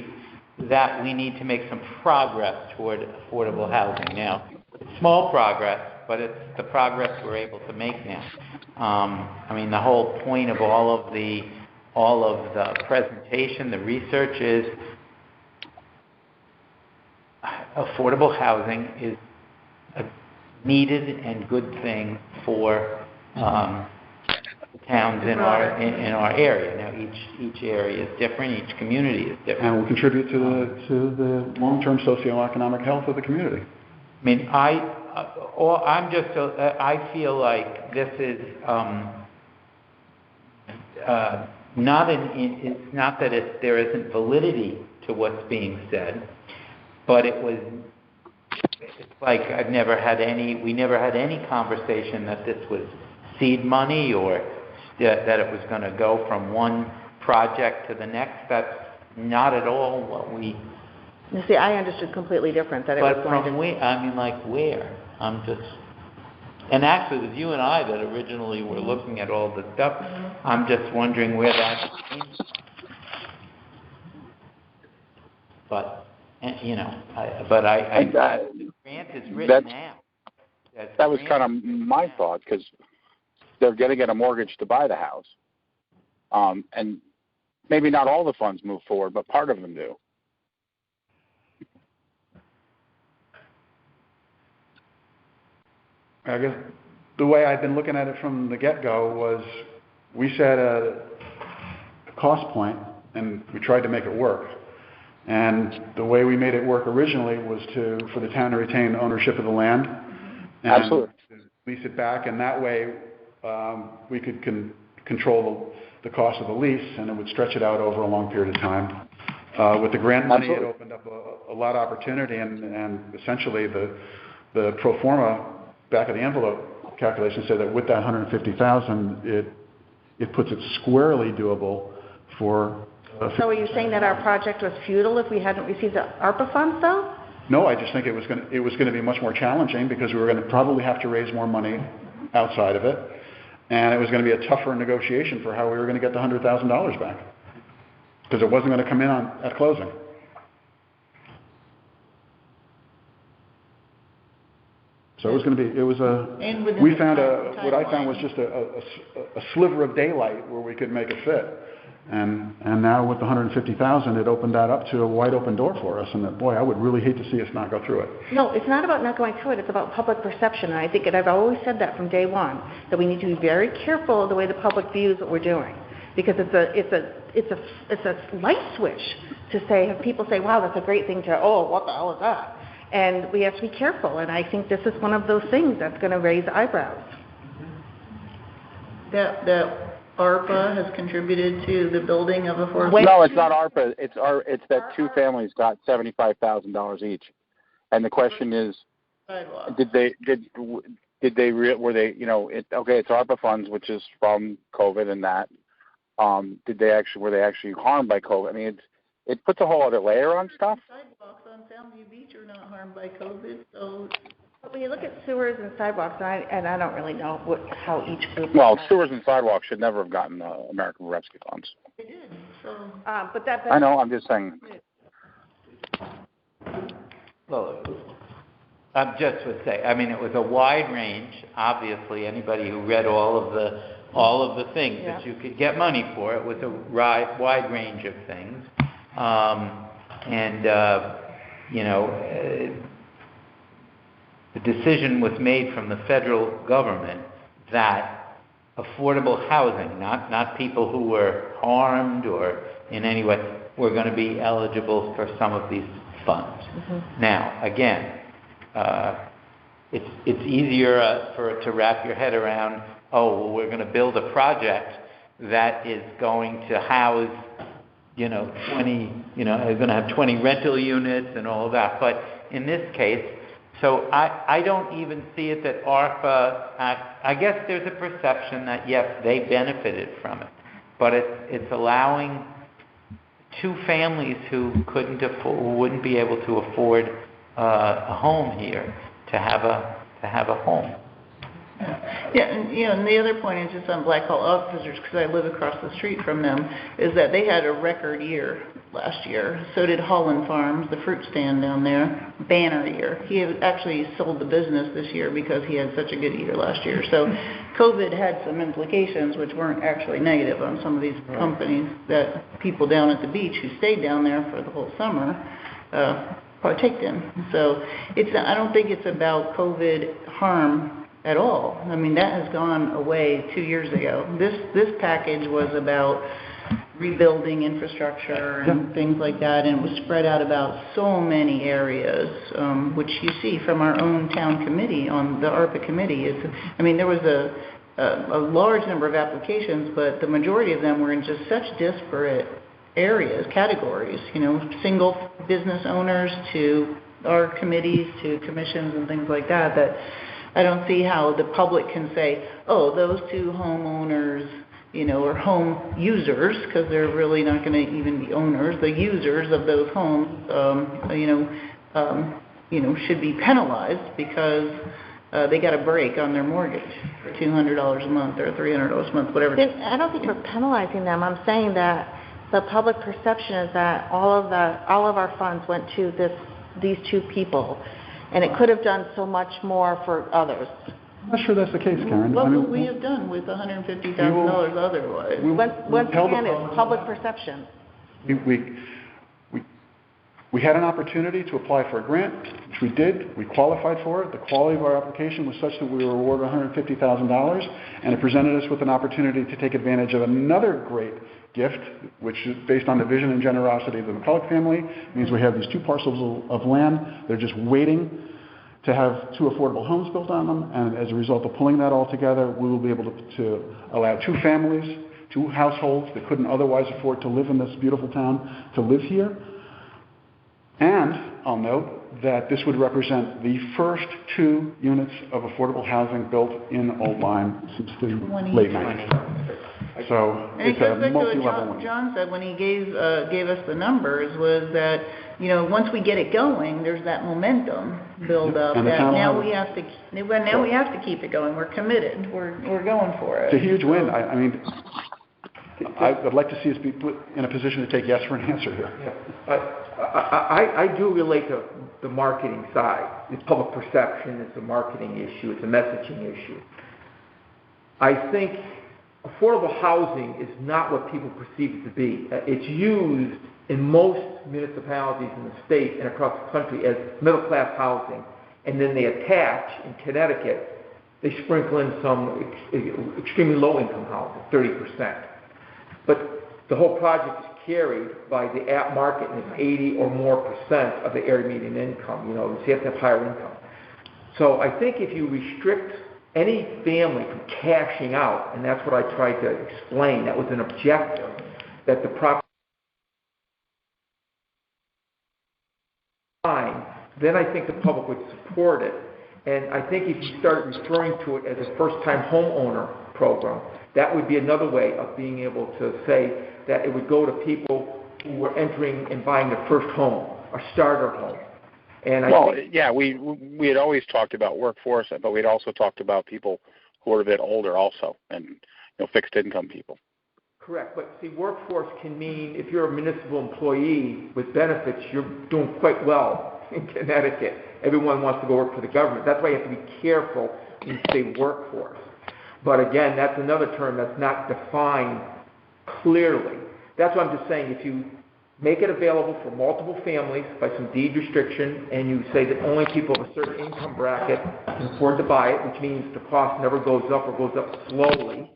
that we need to make some progress toward affordable housing. Now, it's small progress, but it's the progress we're able to make now. I mean, the whole point of all of the presentation, the research is affordable housing is a needed and good thing for towns in our area. Now, each area is different, each community is different. And will contribute to the long-term socioeconomic health of the community. I mean, I feel like this is it's not that there isn't validity to what's being said, but it's like we never had any conversation that this was seed money or that it was going to go from one project to the next. That's not at all what we... You see, I understood completely different, that it was going to... But from where? I mean, like where? And actually, it was you and I that originally were looking at all this stuff. I'm just wondering where that came from. But, you know, the grant is written now. That was kind of my thought, because they're going to get a mortgage to buy the house. And maybe not all the funds move forward, but part of them do. I guess the way I've been looking at it from the get-go was we set a cost point and we tried to make it work. And the way we made it work originally was for the town to retain ownership of the land and Absolutely. lease it back, and that way we could control the cost of the lease, and it would stretch it out over a long period of time. With the grant money, Absolutely. It opened up a lot of opportunity, and essentially the pro forma back of the envelope calculation said that with that $150,000, it puts it squarely doable for. So are you saying that our project was futile if we hadn't received the ARPA funds, though? No, I just think it was going to be much more challenging because we were going to probably have to raise more money outside of it, and it was going to be a tougher negotiation for how we were going to get the $100,000 back because it wasn't going to come in at closing. So it was going to be, what I found was just a sliver of daylight where we could make it fit. And now with the $150,000, it opened that up to a wide open door for us. And boy, I would really hate to see us not go through it. No, it's not about not going through it. It's about public perception. And I think, and I've always said that from day one, that we need to be very careful of the way the public views what we're doing. Because it's a light switch to say, have people say, wow, that's a great thing to, oh, what the hell is that? And we have to be careful, and I think this is one of those things that's going to raise eyebrows. That ARPA has contributed to the building of affordable... No, it's not ARPA. It's that two families got $75,000 each. And the question is, were they, it's ARPA funds, which is from COVID and that. Were they actually harmed by COVID? I mean, it puts a whole other layer on stuff. Sidewalks on Soundview Beach are not harmed by COVID, so... But when you look at sewers and sidewalks, and I don't really know how each group... Well, sewers and sidewalks should never have gotten American Rescue funds. They did, so... But that... I know, I'm just saying. Well, I just would say, I mean, it was a wide range. Obviously, anybody who read all of the things that you could get money for, it was a wide range of things. The decision was made from the federal government that affordable housing, not people who were harmed or in any way, were going to be eligible for some of these funds. Mm-hmm. Now, again, it's easier to wrap your head around, we're going to build a project that is going to house 20, is going to have 20 rental units and all of that. But in this case, so I don't even see it that ARPA, I guess there's a perception that, yes, they benefited from it. But it's allowing two families who wouldn't be able to afford a home here to have a home. Yeah, and, and the other point is just on Black Hall Officers, because I live across the street from them, is that they had a record year last year. So did Holland Farms, the fruit stand down there, banner year. He actually sold the business this year because he had such a good year last year. So COVID had some implications which weren't actually negative on some of these companies, that people down at the beach who stayed down there for the whole summer partaked in. So I don't think it's about COVID harm at all. I mean, that has gone away 2 years ago. This package was about rebuilding infrastructure and things like that, and it was spread out about so many areas, which you see from our own town committee on the ARPA committee. There was a large number of applications, but the majority of them were in just such disparate areas, categories, single business owners to our committees to commissions and things like that, that I don't see how the public can say, oh, those two homeowners, or home users, because they're really not going to even be owners, the users of those homes, should be penalized because they got a break on their mortgage for $200 a month or $300 a month, whatever. I don't think we're penalizing them. I'm saying that the public perception is that all of our funds went to these two people, and it could have done so much more for others. I'm not sure that's the case, Karen. What would we have done with $150,000 otherwise? Once again, it's public perception. We had an opportunity to apply for a grant, which we did. We qualified for it. The quality of our application was such that we were awarded $150,000, and it presented us with an opportunity to take advantage of another great gift, which is based on the vision and generosity of the McCulloch family. It means we have these 2 parcels of land. They're just waiting to have 2 affordable homes built on them, and as a result of pulling that all together, we will be able to allow 2 families, 2 households that couldn't otherwise afford to live in this beautiful town to live here. And I'll note that this would represent the first 2 units of affordable housing built in Old Lyme since the late 90s. So it's a multi-level one. John said when he gave us the numbers was that, once we get it going, there's that momentum build up. And that now we have to keep it going. We're committed. We're going for it. It's a huge win. I would like to see us be put in a position to take yes for an answer here. Yeah. I do relate to the marketing side. It's public perception. It's a marketing issue. It's a messaging issue. I think affordable housing is not what people perceive it to be. It's used in most municipalities in the state and across the country as middle-class housing, and then they attach, in Connecticut, they sprinkle in some extremely low-income housing, 30%. But the whole project is carried by the app market, and it's 80 or more percent of the area median income. So you have to have higher income. So I think if you restrict any family from cashing out, and that's what I tried to explain, that was an objective, that the property, then I think the public would support it. And I think if you start referring to it as a first-time homeowner program, that would be another way of being able to say that it would go to people who were entering and buying their first home, a starter home. And we had always talked about workforce, but we'd also talked about people who are a bit older also, and fixed income people. Correct, but see, workforce can mean if you're a municipal employee with benefits, you're doing quite well in Connecticut. Everyone wants to go work for the government. That's why you have to be careful when you say workforce. But again, that's another term that's not defined clearly. That's what I'm just saying. If you make it available for multiple families by some deed restriction, and you say that only people of a certain income bracket can afford to buy it, which means the cost never goes up or goes up slowly,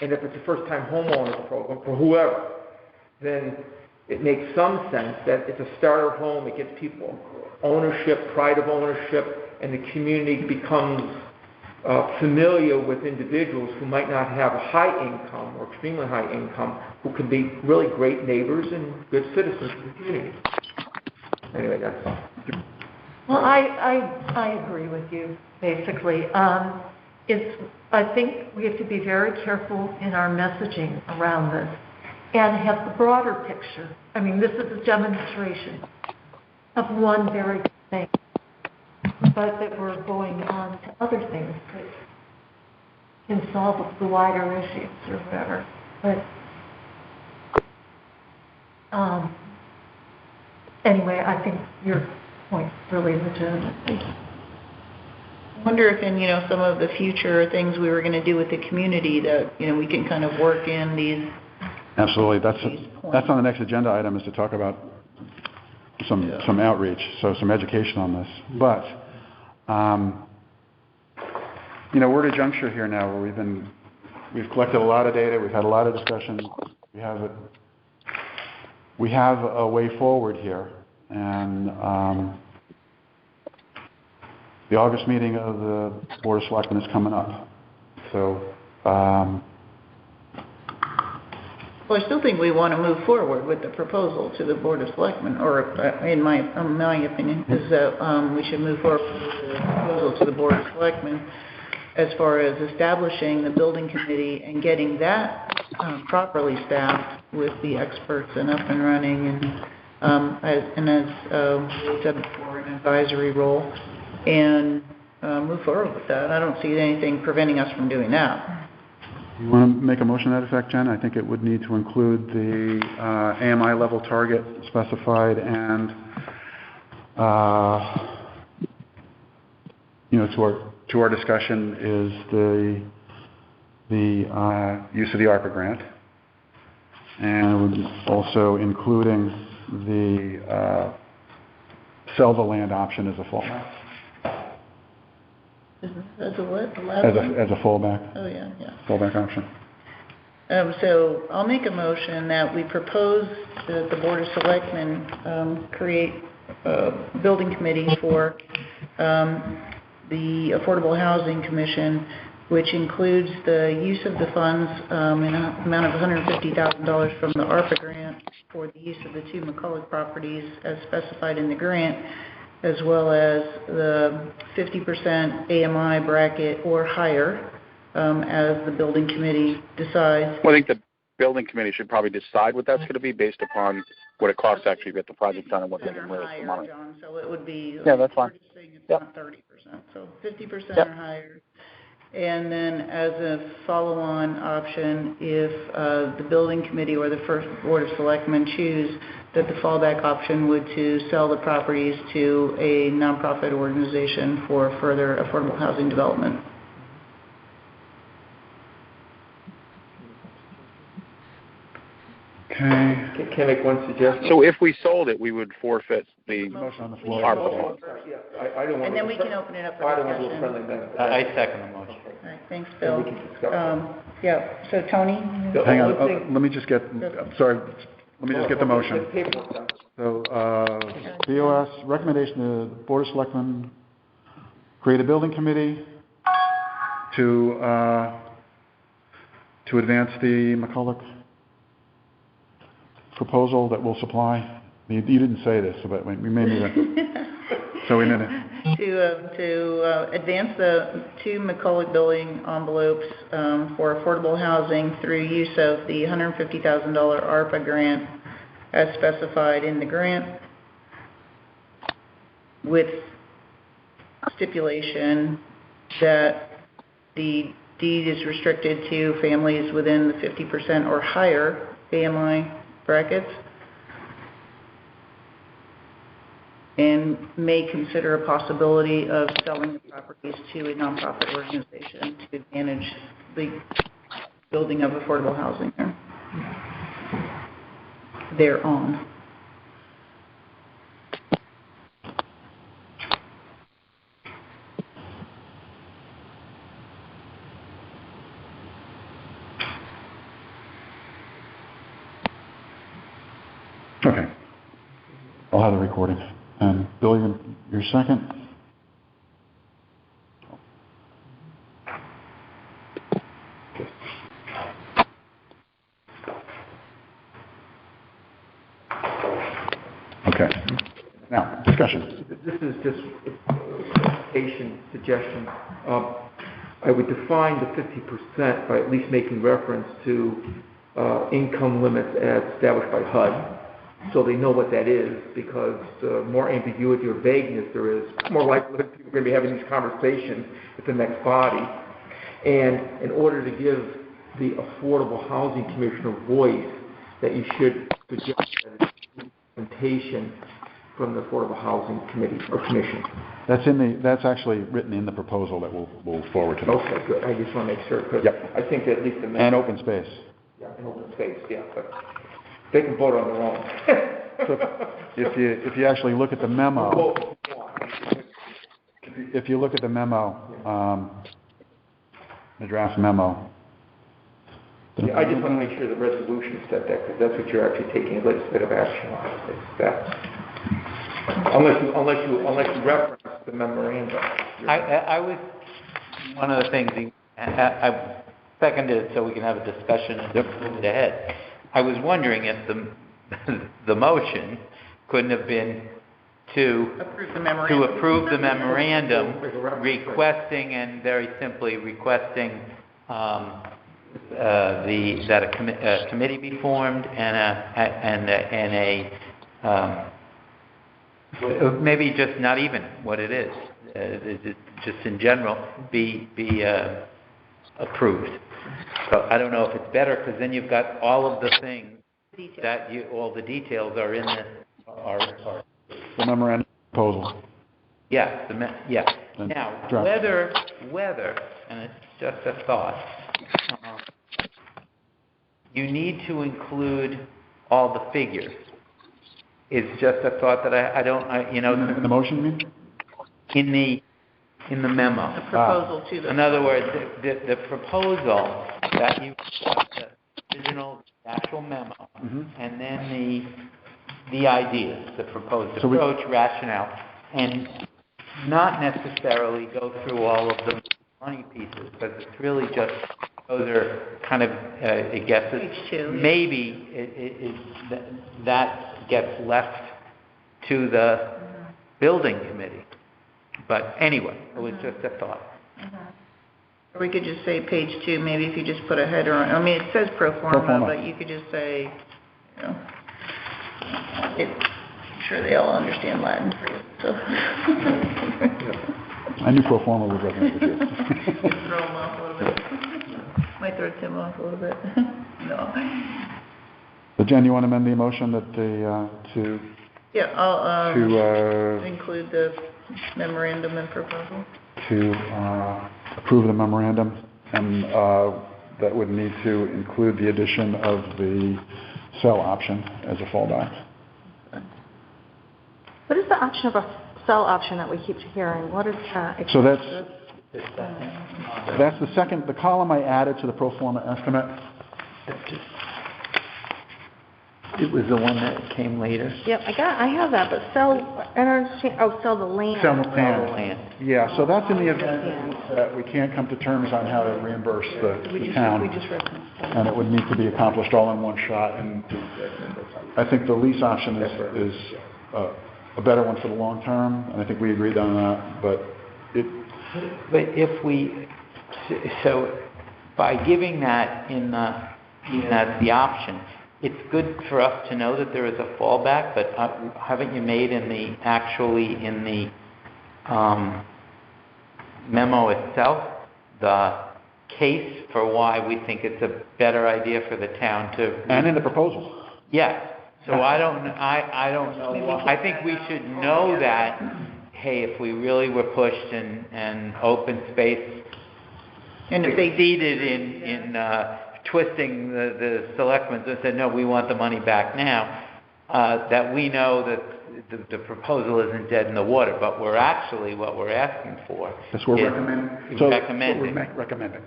and if it's a first-time homeowner program for whoever, then it makes some sense that it's a starter home. It gives people ownership, pride of ownership, and the community becomes familiar with individuals who might not have a high income or extremely high income, who can be really great neighbors and good citizens of the community. Anyway, that's all. Well, I agree with you, basically. I think we have to be very careful in our messaging around this and have the broader picture. I mean, this is a demonstration of one very good thing, but that we're going on to other things can solve the wider issues or whatever. But anyway, I think your point's really legitimate. Thank you. I wonder if in, some of the future things we were going to do with the community that, we can kind of work in these. Absolutely. These points. That's on the next agenda item, is to talk about some outreach, so some education on this. But, we're at a juncture here now where we've collected a lot of data, we've had a lot of discussion, we have a way forward here, and the August meeting of the Board of Selectmen is coming up. So, Well, I still think we want to move forward with the proposal to the Board of Selectmen, or in my opinion, is that we should move forward with the proposal to the Board of Selectmen as far as establishing the building committee and getting that properly staffed with the experts and up and running, and as we said before, an advisory role, and move forward with that. I don't see anything preventing us from doing that. you want to make a motion to that effect, Jen? I think it would need to include the AMI level target specified and, to our discussion is the use of the ARPA grant, and also including the sell the land option as a fallback. As a what? As a fallback. Oh, yeah. Fallback option. So I'll make a motion that we propose that the Board of Selectmen create a building committee for the Affordable Housing Commission, which includes the use of the funds in an amount of $150,000 from the ARPA grant for the use of the 2 McCulloch properties as specified in the grant, as well as the 50% AMI bracket or higher as the building committee decides. Well, I think the building committee should probably decide what that's going to be based upon what it costs to actually get the project done and what they can raise the money. John, so it would be. Yeah, that's fine. We're just saying it's not 30%, so 50% or higher. And then as a follow-on option, if the building committee or the first Board of Selectmen choose that the fallback option would to sell the properties to a nonprofit organization for further affordable housing development. Okay. Can I make one suggestion? So if we sold it, we would forfeit the Motion on the floor. ARPA. Yeah, I don't want And to. then we can open it up for I don't want to do a discussion. friendly amendment. I second the motion. All right, thanks, Bill. And we can discuss Yeah, so Tony? The Hang on, only thing- let me just get, I'm sorry, let me just get the motion. Get paperwork done. So, BOS, recommendation to the Board of Selectmen, create a building committee to advance the McCulloch proposal that will supply, you didn't say this, but we may need it. So we need it. To advance the 2 McCulloch building envelopes for affordable housing through use of the $150,000 ARPA grant as specified in the grant, with stipulation that the deed is restricted to families within the 50% or higher AMI brackets, and may consider a possibility of selling the properties to a nonprofit organization to manage the building of affordable housing thereon. Okay. I'll have the recording. And Billy, your second? Okay. Now, discussion. This is just a patient suggestion. I would define the 50% by at least making reference to income limits as established by HUD, so they know what that is, because the more ambiguity or vagueness there is, the more likely people are going to be having these conversations at the next body. And in order to give the Affordable Housing Commission a voice, that you should suggest implementation from the Affordable Housing Committee or Commission. That's actually written in the proposal that we'll forward to them. Okay, good. I just want to make sure, because Yep. I think that at least the And open space. yeah, in open space, yeah, but they can vote on their own. So if you actually look at the memo, if you look at the memo, the draft memo. Yeah, I just want to make sure the resolution said that, because that's what you're actually taking legislative action on. It's that. Unless you reference the memorandum. I was, one of the things, I seconded it so we can have a discussion and move it ahead. I was wondering if the motion couldn't have been to approve the memorandum, requesting, and very simply requesting that a committee be formed and maybe just not even what it is, just in general, be approved. So I don't know if it's better, because then you've got all of the things that all the details are in this, are The memorandum proposal. yes, yes. And Now, draft. whether, and it's just a thought, you need to include all the figures. It's just a thought that I don't, In the motion, you mean? in the memo. The proposal to the. In other words, the proposal that you, the original actual memo, and then the ideas, the proposed approach, rationale, and not necessarily go through all of the money pieces, because it's really just, those are kind of guesses. Page 2. Maybe that gets left to the building committee. But anyway, it was just a thought. Or we could just say page 2, maybe if you just put a header on, I mean, it says pro forma, but you could just say, I'm sure they all understand Latin, so. I knew pro forma would resonate with you. Throw them off a little bit. Might throw Tim off a little bit. No. So Jen, you want to amend the motion that to Yeah, I'll, to include the memorandum and proposal. approve the memorandum, and that would need to include the addition of the sell option as a fallback. What is the option of a sell option that we keep hearing? What is that? So that's the second, the column I added to the pro forma estimate. It was the one that came later. Yep, I have that, but sell, I don't understand, sell the land. Sell the land. Yeah, so that's in the event that we can't come to terms on how to reimburse the town. And it would need to be accomplished all in one shot, and I think the lease option is a better one for the long term, and I think we agreed on that, but if we, so by giving that even as the option, it's good for us to know that there is a fallback, but haven't you made in the memo itself the case for why we think it's a better idea for the town to... And in the proposal. Yes. So I don't know. I think we should know that, hey, if we really were pushed and open space And if they succeeded in twisting the selectmen and said, no, we want the money back now, that we know that the proposal isn't dead in the water, but what we're asking for That's what we're recommending. Recommending.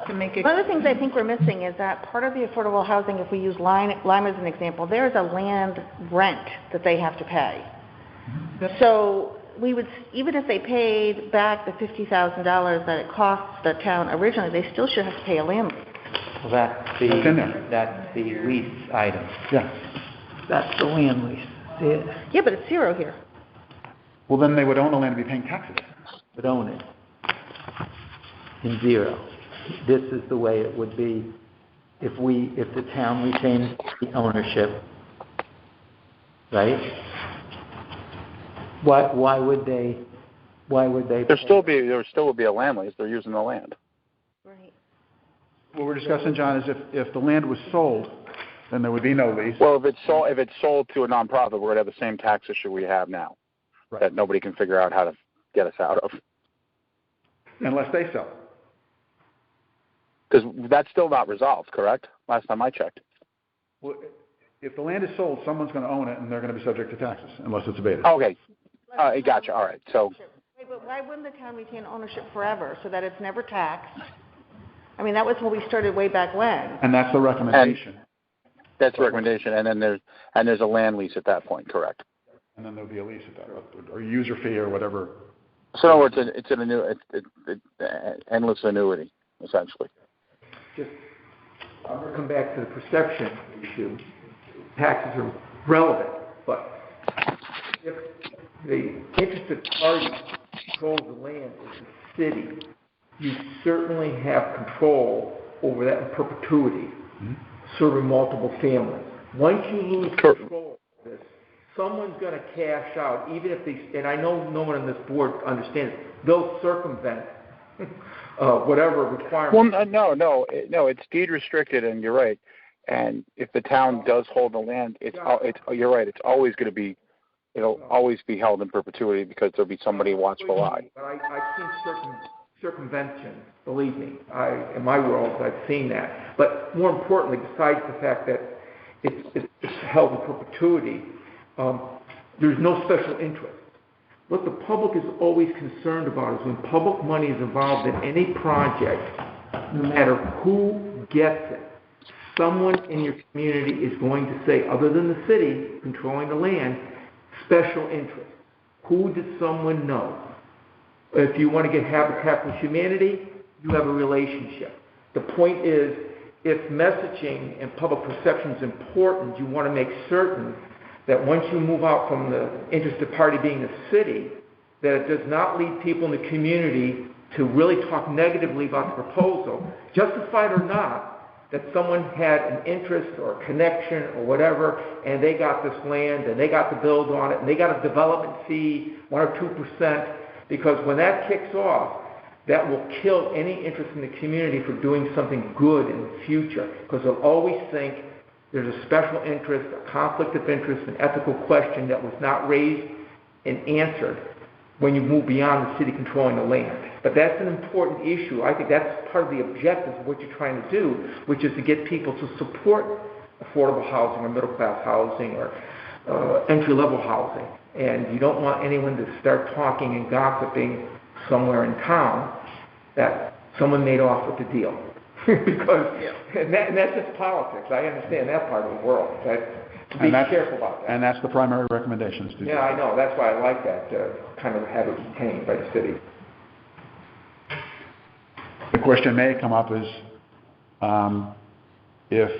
to make it. One of the things I think we're missing is that part of the affordable housing, if we use Lime as an example, there's a land rent that they have to pay. So we would, even if they paid back the $50,000 that it cost the town originally, they still should have to pay a land lease. Well, that's in there. That's the lease item. Yeah. That's the land lease. Yeah, but it's zero here. Well, then they would own the land and be paying taxes. Would own it in zero. This is the way it would be if the town retains the ownership, right? Why would they? There still would be a land lease. They're using the land. What we're discussing, John, is if the land was sold, then there would be no lease. Well, if it's sold to a nonprofit, we're going to have the same tax issue we have now, Right. that nobody can figure out how to get us out of. Unless they sell. Because that's still not resolved, correct? Last time I checked. Well, if the land is sold, someone's going to own it, and they're going to be subject to taxes unless it's abated. Okay. Gotcha. All right. So, Wait, but why wouldn't the town retain ownership forever so that it's never taxed? I mean, that was when we started way back when. And that's the recommendation. that's the recommendation, and then there's a land lease at that point, correct? And then there'll be a lease at that, or user fee or whatever. So in other words, it's an endless annuity, essentially. Just, I'm going to come back to the perception issue. Taxes are relevant, but if the interested party controls the land is the city, you certainly have control over that in perpetuity, serving multiple families. Once you lose control of this, someone's going to cash out, even if they, and I know no one on this board understands, they'll circumvent whatever requirement. Well, no, it's deed restricted, and you're right. And if the town does hold the land, you're right. It's always going to be, it'll always be held in perpetuity because there'll be somebody watchful eye. But I've seen circumvention. Believe me, in my world, I've seen that. But more importantly, besides the fact that it's held in perpetuity, there's no special interest. What the public is always concerned about is when public money is involved in any project, no matter who gets it, someone in your community is going to say, other than the city controlling the land, special interest. Who did someone know? If you want to get Habitat for Humanity, you have a relationship. The point is, if messaging and public perception is important, you want to make certain that once you move out from the interested party being the city, that it does not lead people in the community to really talk negatively about the proposal, justified or not, that someone had an interest or a connection or whatever, and they got this land, and they got to build on it, and they got a development fee, 1 or 2%, because when that kicks off, that will kill any interest in the community for doing something good in the future, because they'll always think there's a special interest, a conflict of interest, an ethical question that was not raised and answered when you move beyond the city controlling the land. But that's an important issue. I think that's part of the objective of what you're trying to do, which is to get people to support affordable housing or middle-class housing or entry-level housing. And you don't want anyone to start talking and gossiping somewhere in town that someone made off with the deal. Because and that's just politics. I understand that part of the world. Be careful about that. And that's the primary recommendation. Yeah, I know. That's why I like that, kind of have it retained by the city. The question may come up is, if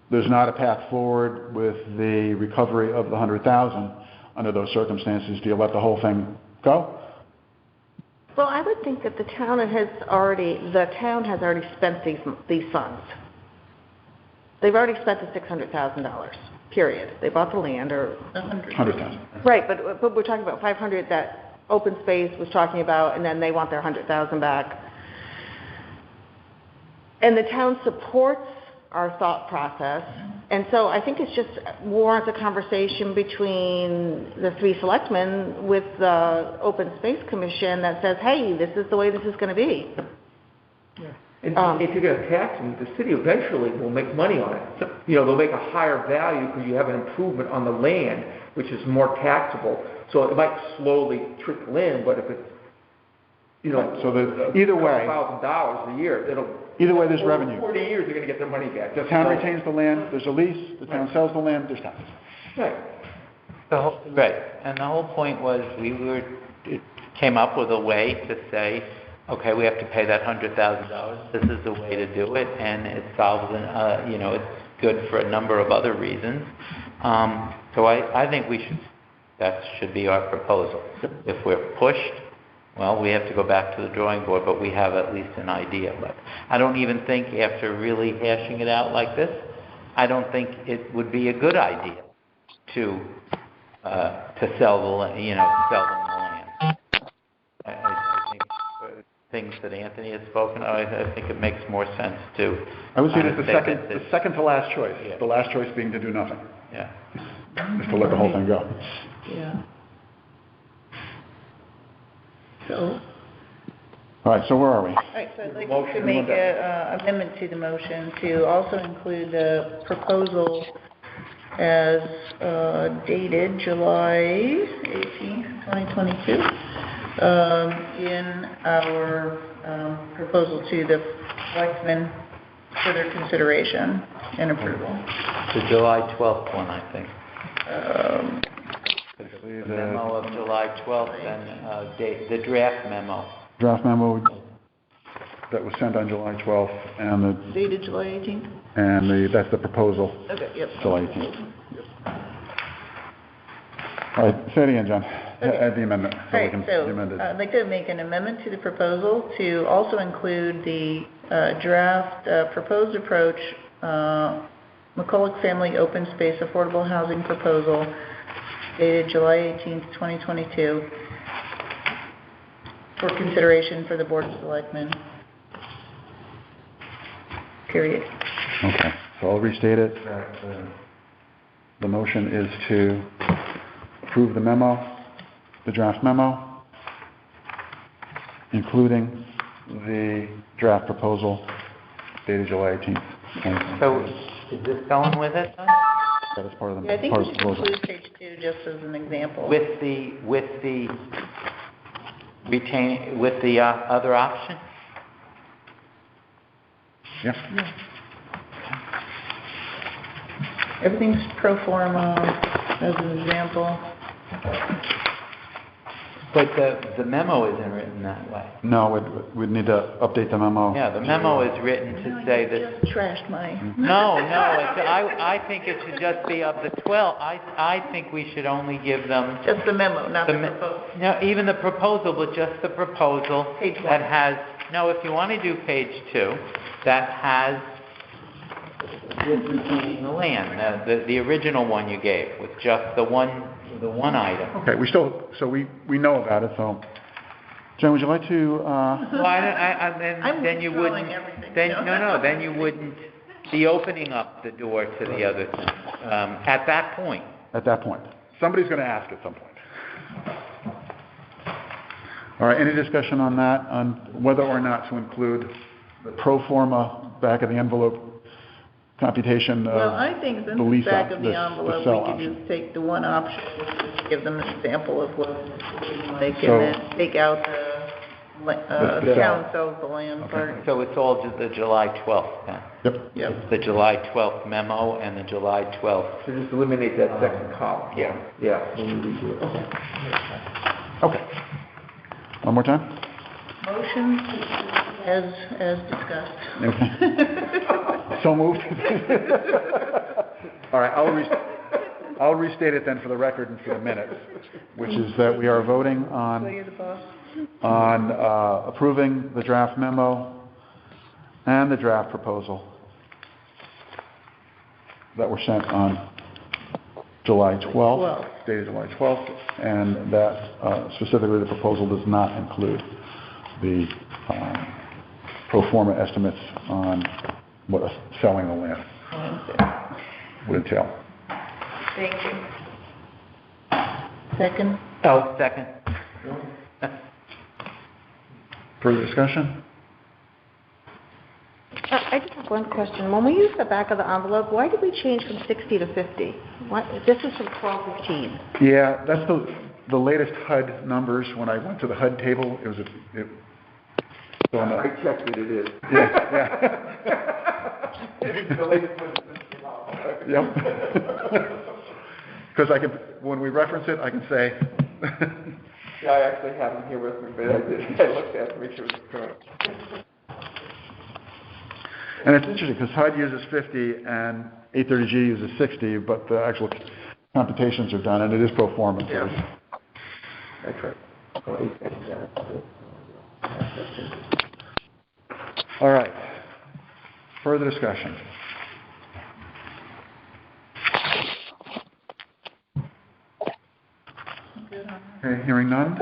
there's not a path forward with the recovery of the 100,000 under those circumstances, do you let the whole thing go? Well, I would think that the town has already spent these funds. They've already spent the $600,000, period. They bought the land, or 100,000. Right, but we're talking about 500 that Open Space was talking about, and then they want their 100,000 back. And the town supports our thought process, and so I think it's just warrants a conversation between the three selectmen with the Open Space Commission that says, hey, this is the way this is going to be. Yeah. And if you're going to tax them, the city eventually will make money on it. You know, they'll make a higher value because you have an improvement on the land, which is more taxable. So it might slowly trickle in, but if it's, you know, so either way, $1,000 a year, either way, there's revenue. 40 years, they're going to get their money back. The town retains the land. There's a lease. The town sells the land. There's taxes. Right. Right. And the whole point was came up with a way to say, okay, we have to pay that $100,000. This is the way to do it, and it solves, it's good for a number of other reasons. So I think that should be our proposal. If we're pushed, well, we have to go back to the drawing board, but we have at least an idea. But I don't even think, after really hashing it out like this, I don't think it would be a good idea to sell them the land. I think things that Anthony has spoken of, I think it makes more sense to. I would say that's say the second to last choice. Yeah. The last choice being to do nothing, Yeah. just to let the whole thing go. Yeah. So, All right, so where are we? all right, so I'd like to Motion, make Linda. an amendment to the motion to also include the proposal as dated July 18th, 2022, in our proposal to the selectmen for their consideration and approval. The July 12th one, I think. The The memo of July 12th and the draft memo. draft memo that was sent on July 12th, and Dated July 18th? that's the proposal, Okay, yep. July 18th. All right, say it again, John. Add the amendment. All we right, can so amend it. I'd like to make an amendment to the proposal to also include the draft proposed approach, McCulloch Family Open Space Affordable Housing Proposal dated July 18th, 2022, for consideration for the Board of Selectmen. Period. Okay, so I'll restate it. The motion is to approve the memo, the draft memo, including the draft proposal dated July 18th. So is this going with it then? That is part of the, Yeah, I think part we of the should proposal. include page 2 just as an example. With the other option? Yeah. Everything's pro forma as an example. But the memo isn't written that way. No, we'd need to update the memo. Yeah, the memo is written to say that. Just trashed my... No, I think it should just be of the 12. I think we should only give them. Just the memo, not the The me- proposal. No, even the proposal, but just the proposal Page 1. that has, no, if you want to do page 2, that has this retaining the land, the original one you gave, with just the one item. Okay, we know about it, so. Jen, would you like to, Well, I'm then you withdrawing wouldn't, everything. then you wouldn't be opening up the door to the other thing, at that point. at that point? Somebody's going to ask at some point. All right, any discussion on that, on whether or not to include the pro forma back of the envelope computation Well, of I think since the it's lease back op- of the the envelope, sell we could option? just take the one option, just give them an example of what it's like, So- and then take out the town sells the land part. So it's all just the July 12th then? Yep. Yep. It's the July 12th memo and the July 12th. So just eliminate that second column. Yeah. Yeah, when you redo it. Okay. One more time? Motion as discussed. Okay. So moved. All right, I'll restate it then for the record and for the minutes, which is that we are voting So on you're the boss. approving the draft memo and the draft proposal that were sent on July 12th, dated July 12th, and that specifically the proposal does not include the pro forma estimates on what selling the land would entail. Thank you. Second? Oh, second. Further discussion? I just have one question. When we use the back of the envelope, why did we change from 60 to 50? This is from 1215. Yeah, that's the latest HUD numbers. When I went to the HUD table, it was so on the- I checked it, it is. Yeah. The latest one. Yep. Because when we reference it, I can say, Yeah, I actually have them here with me, but I looked at it to make sure it was correct. and it's interesting because HUD uses 50 and 830G uses 60, but the actual computations are done, and it is pro forma. So it's- That's right. Oh, 830, yeah, that's good. all right. Further discussion. Okay, hearing none.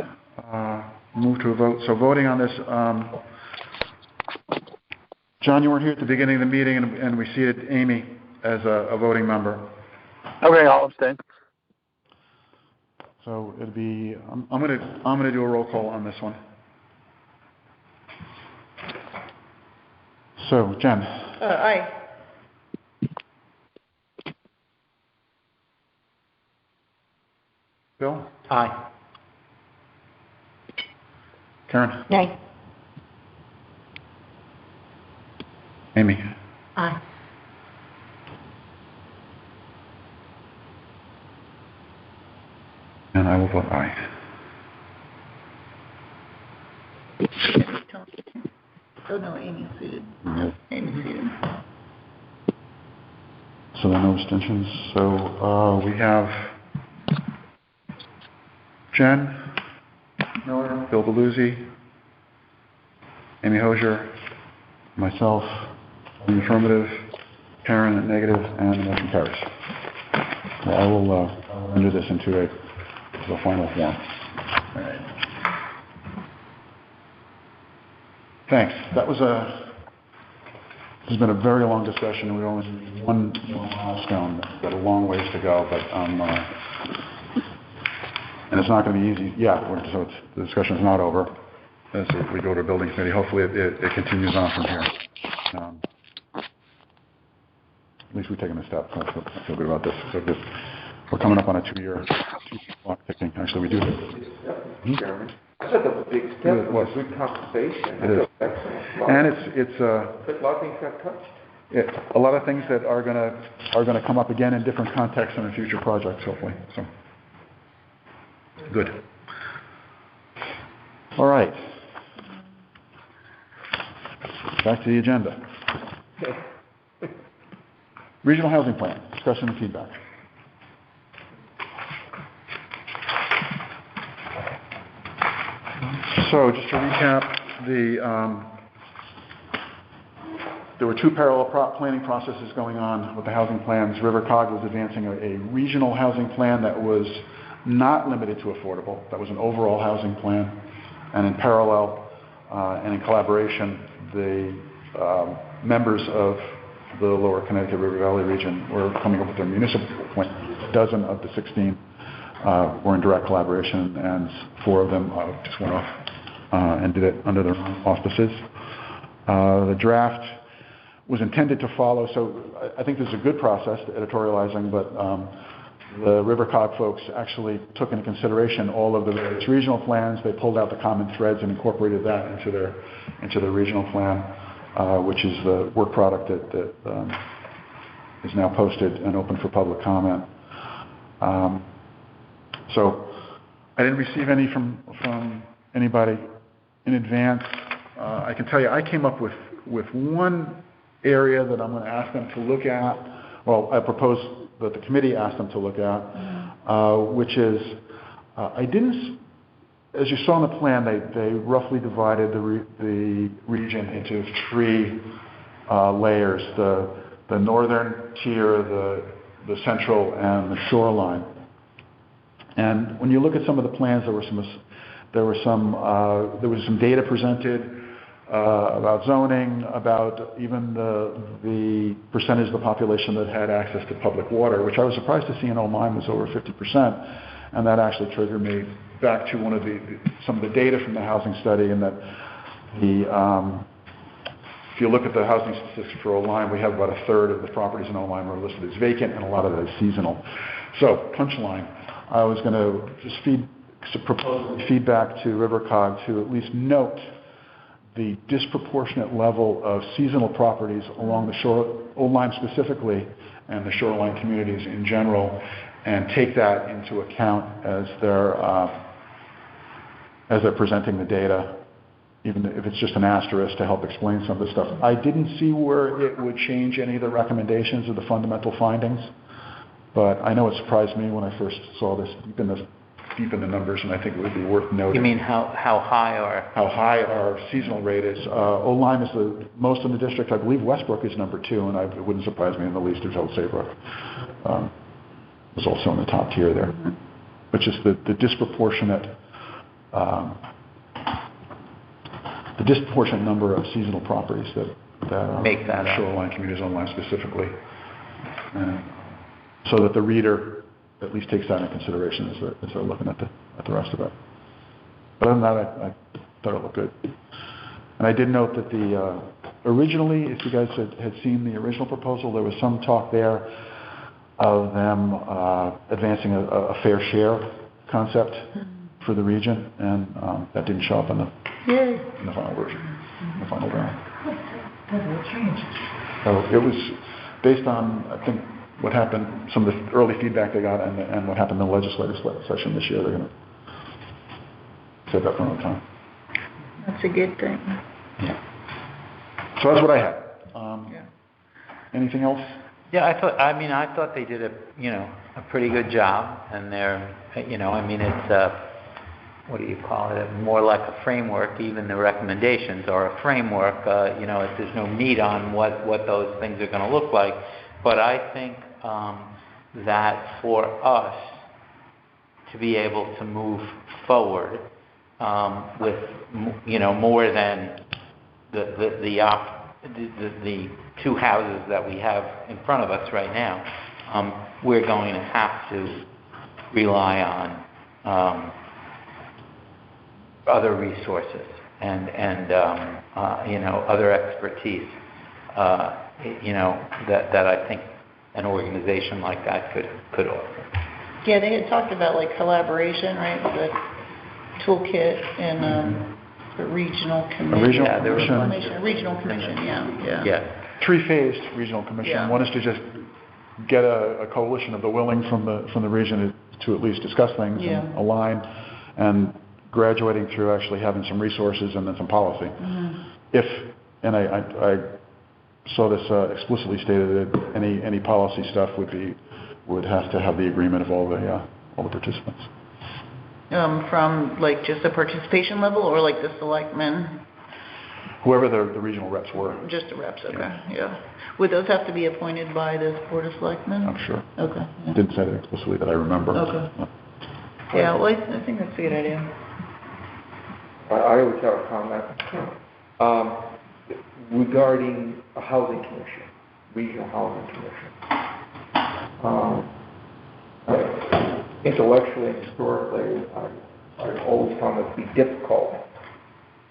move to a vote. So voting on this, John, you weren't here at the beginning of the meeting, and we seated Amy as a voting member. Okay, I'll abstain. So it'd be, I'm gonna do a roll call on this one. So, Jen? Aye. Bill? Aye. Karen? Nay. Amy? Aye. And I will vote aye. Oh, no, Amy's seated. Yep. Amy's seated. So there are no abstentions. So we have Jen Miller, Bill Beluzzi, Amy Hosier, myself, in the affirmative, Karen in negative, and the motion carries. Well, I will enter this into a final form. All right. Thanks. This has been a very long discussion. We only need one milestone. We've got a long ways to go, but and it's not going to be easy. Yeah, so the discussion is not over. As we go to building committee, hopefully it continues on from here. At least we've taken a step. I feel good about this. So we're coming up on a two-year clock ticking. Actually, we do. Chairman. I thought that was a big step. It was. Good conversation. It is. Excellent. And it's But a lot of things got touched. a lot of things that are gonna come up again in different contexts and in future projects, hopefully. So good. All right. Back to the agenda. Regional housing plan, discussion and feedback. So just to recap, there were two parallel planning processes going on with the housing plans. RiverCog was advancing a regional housing plan that was not limited to affordable. That was an overall housing plan. And in parallel and in collaboration, the members of the Lower Connecticut River Valley region were coming up with their municipal plan. A dozen of the 16 were in direct collaboration, and 4 of them just went off and did it under their own auspices. The draft was intended to follow, so I think this is a good process, editorializing, but the RiverCog folks actually took into consideration all of the various regional plans. They pulled out the common threads and incorporated that into their regional plan, which is the work product that is now posted and open for public comment. So I didn't receive any from anybody in advance. I can tell you I came up with one area that I'm going to ask them to look at. Well, I propose that the committee asked them to look at, which is, as you saw in the plan, they roughly divided the region into 3 layers, the northern tier, the central, and the shoreline. And when you look at some of the plans, there was some data presented about zoning, about even the percentage of the population that had access to public water, which I was surprised to see in Ojai was over 50%, and that actually triggered me back to some of the data from the housing study, and that if you look at the housing statistics for Ojai, we have about 1/3 of the properties in Ojai are listed as vacant, and a lot of that is seasonal. So, punchline, I was going to just propose feedback to RiverCog to at least note the disproportionate level of seasonal properties along the shore, Ojai specifically, and the shoreline communities in general, and take that into account as they're presenting the data, even if it's just an asterisk to help explain some of the stuff. I didn't see where it would change any of the recommendations or the fundamental findings, but I know it surprised me when I first saw this deep in the numbers, and I think it would be worth noting. You mean how high our seasonal rate is. Ojai is the most in the district. I believe Westbrook is number 2, and it wouldn't surprise me in the least if Old Saybrook was also in the top tier there. But just the disproportionate the disproportionate number of seasonal properties that are Make that up. shoreline community zone line specifically. So that the reader at least takes that into consideration as they're looking at the rest of it. But other than that, I thought it looked good. And I did note that originally, if you guys had seen the original proposal, there was some talk there of them advancing a fair share concept for the region, and that didn't show up in the final version, the final round. That will change. So it was based on, I think, what happened, some of the early feedback they got, and what happened in the legislative session this year. They're going to save that for another time. That's a good thing. Yeah. So that's what I had. Anything else? Yeah, I thought they did a pretty good job, and they're, it's what do you call it? More like a framework. Even the recommendations are a framework. If there's no meat on what those things are going to look like. But I think that for us to be able to move forward with more than the two houses that we have in front of us right now, we're going to have to rely on other resources and other expertise. That I think an organization like that could offer. Yeah, they had talked about like collaboration, right? The toolkit and the regional commission. Regional commission, yeah. Three-phased regional commission. Yeah. One is to just get a coalition of the willing from the region to at least discuss things and align, and graduating through actually having some resources and then some policy. Mm-hmm. I saw this explicitly stated that any policy stuff would have to have the agreement of all the participants. From like just a participation level, or like the selectmen? Whoever the regional reps were. Just the reps, okay, yeah. Would those have to be appointed by the Board of Selectmen? I'm sure. Okay. Yeah. Didn't say that explicitly that I remember. Okay. Yeah, well, I think that's a good idea. I always have a comment regarding a housing commission, regional housing commission. Intellectually and historically, I've always found it to be difficult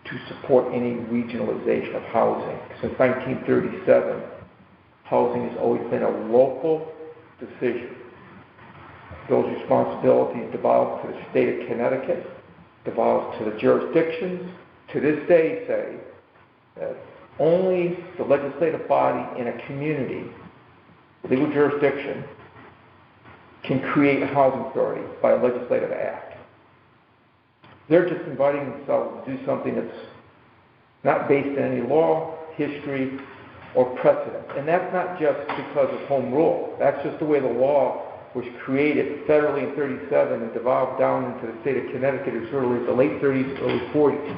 to support any regionalization of housing. Since 1937, housing has always been a local decision. Those responsibilities devolved to the state of Connecticut, devolved to the jurisdictions. To this day, say that only the legislative body in a community, legal jurisdiction, can create a housing authority by a legislative act. They're just inviting themselves to do something that's not based in any law, history, or precedent. And that's not just because of home rule. That's just the way the law was created federally in 37 and devolved down into the state of Connecticut as early as the late 30s, early 40s.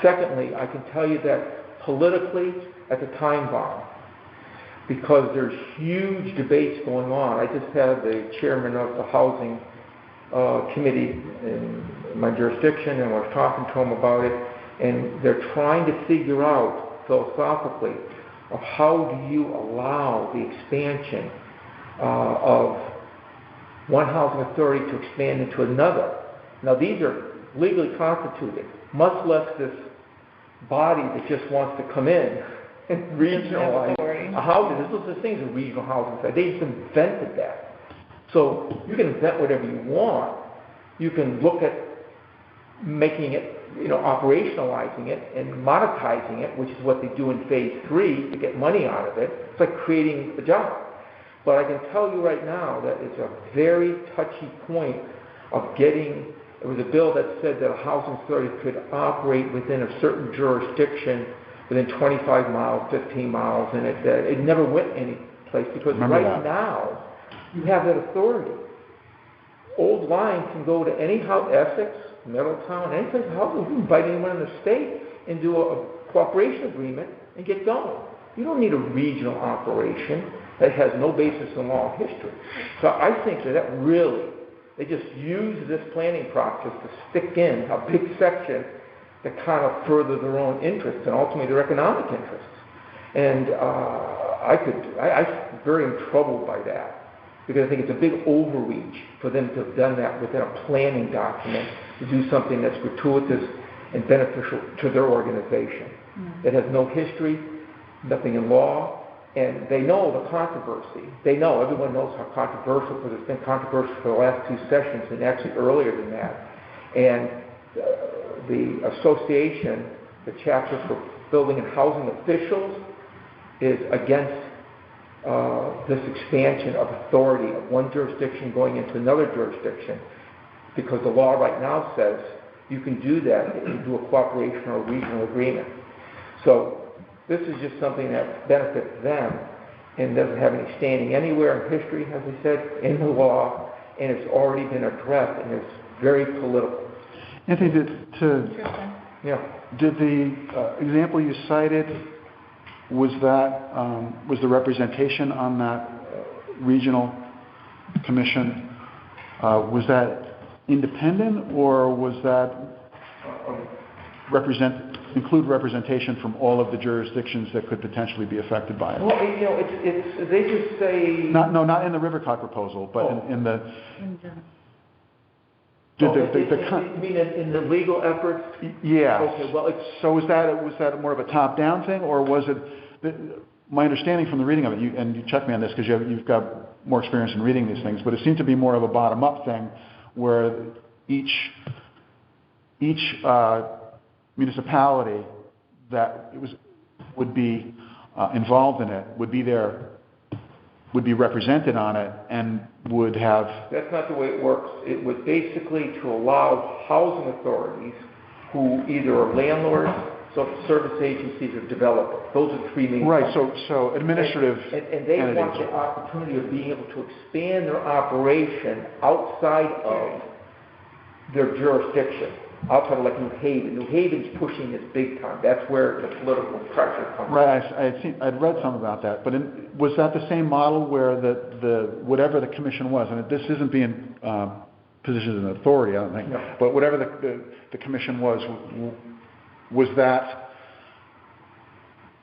Secondly, I can tell you that politically, at the time bomb, because there's huge debates going on. I just had the chairman of the housing committee in my jurisdiction, and we're talking to him about it, and they're trying to figure out philosophically of how do you allow the expansion of one housing authority to expand into another. Now these are legally constituted, much less this body that just wants to come in and regionalize a housing. There's no such thing as a regional housing site. They just invented that. So you can invent whatever you want. You can look at making it, operationalizing it and monetizing it, which is what they do in phase 3 to get money out of it. It's like creating a job. But I can tell you right now that it's a very touchy point of getting. It was a bill that said that a housing authority could operate within a certain jurisdiction within 25 miles, 15 miles, and it never went any place because now you have that authority. Old Line can go to any house, Essex, Middletown, any place of housing. You can invite anyone in the state and do a cooperation agreement and get going. You don't need a regional operation that has no basis in law or history. So I think that really They just use this planning process to stick in a big section that kind of further their own interests and ultimately their economic interests. And I'm very troubled by that, because I think it's a big overreach for them to have done that within a planning document, to do something that's gratuitous and beneficial to their organization. It has no history, nothing in law, and they know the controversy. They know, everyone knows how controversial, because it's been controversial for the last 2 sessions and actually earlier than that. And the association, the chapter for building and housing officials, is against this expansion of authority of one jurisdiction going into another jurisdiction, because the law right now says you can do that if you do a cooperation or a regional agreement. So this is just something that benefits them and doesn't have any standing anywhere in history, as we said, in the law, and it's already been addressed, and it's very political. Anthony, did the example you cited, was the representation on that regional commission, was that independent, or was that include representation from all of the jurisdictions that could potentially be affected by it? Well, it's they just say... Not in the Rivercock proposal, but in the... You mean in the legal efforts? Yeah. Okay, well, so was that more of a top-down thing, or was it... My understanding from the reading of it, and you check me on this because you've got more experience in reading these things, but it seemed to be more of a bottom-up thing, where each municipality that would be involved in it would be represented on it and would have... That's not the way it works. It was basically to allow housing authorities who either are landlords, social service agencies, or developers. Those are the 3 main... Right, so administrative and they entities. want the opportunity of being able to expand their operation outside of their jurisdiction. Outside of like New Haven. New Haven's pushing this big time. That's where the political pressure comes from. Right, I'd read some about that, but was that the same model where the whatever the commission was, and this isn't being positioned as an authority, I don't think, no. But whatever the commission was that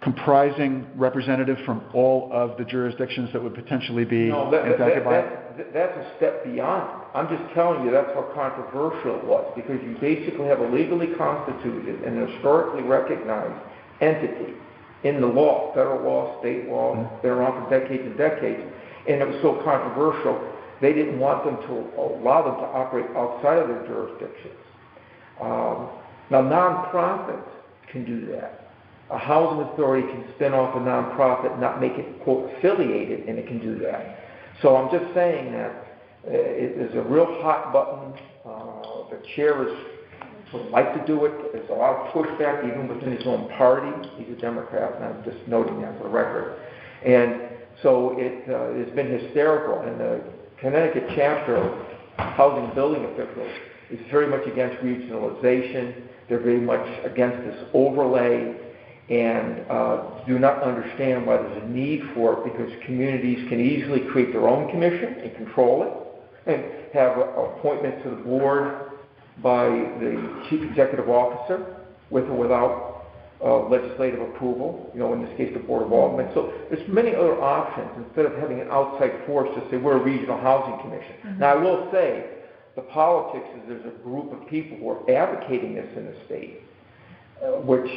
comprising representatives from all of the jurisdictions that would potentially be impacted by it? That's a step beyond. I'm just telling you that's how controversial it was, because you basically have a legally constituted and historically recognized entity in the law, federal law, state law, been around for decades and decades, and it was so controversial, they didn't want them to allow them to operate outside of their jurisdictions. Now, nonprofits can do that. A housing authority can spin off a nonprofit, not make it, quote, affiliated, and it can do that. So I'm just saying that it is a real hot button. The chair would like to do it. There's a lot of pushback, even within his own party. He's a Democrat, and I'm just noting that for the record. And so it's been hysterical. And the Connecticut chapter of Housing and Building Officials is very much against regionalization. They're very much against this overlay, and do not understand why there's a need for it, because communities can easily create their own commission and control it, and have appointments to the board by the chief executive officer, with or without legislative approval, in this case the Board of Aldermen. So there's many other options instead of having an outside force to say we're a regional housing commission. Mm-hmm. Now I will say, the politics is there's a group of people who are advocating this in the state, which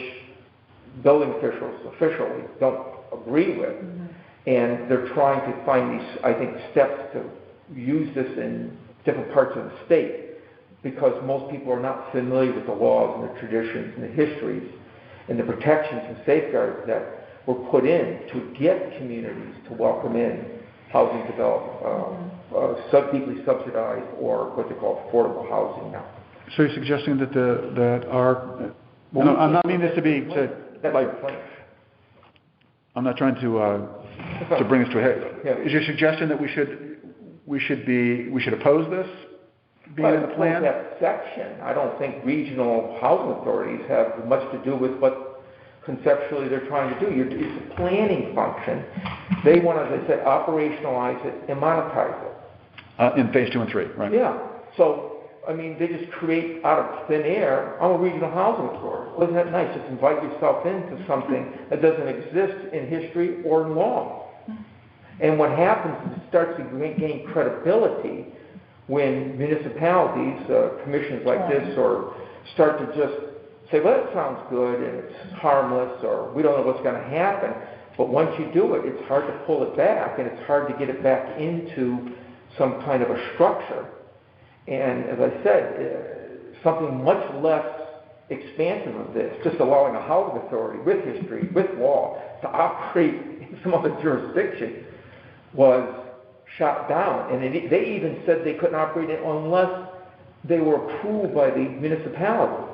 building officials officially don't agree with, and they're trying to find these, I think, steps to use this in different parts of the state, because most people are not familiar with the laws and the traditions and the histories and the protections and safeguards that were put in to get communities to welcome in housing development, deeply subsidized, or what they call affordable housing now. So you're suggesting that our... I'm not meaning this to be... I'm not trying to bring this to a head. Yeah. Is your suggestion that we should oppose this being in the plan? That section. I don't think regional housing authorities have much to do with what conceptually they're trying to do. It's a planning function. They want, as I said, operationalize it and monetize it. In phase 2 and 3, right? Yeah, so, I mean, they just create out of thin air, I'm a regional housing authority. Well, isn't that nice? Just invite yourself into something that doesn't exist in history or in law. And what happens is it starts to gain credibility when municipalities, commissions like this, or start to just say, well, that sounds good and it's harmless, or we don't know what's going to happen. But once you do it, it's hard to pull it back, and it's hard to get it back into some kind of a structure. And as I said, something much less expansive of this, just allowing a housing authority with history, with law, to operate in some other jurisdiction, was shot down. And they even said they couldn't operate it unless they were approved by the municipality,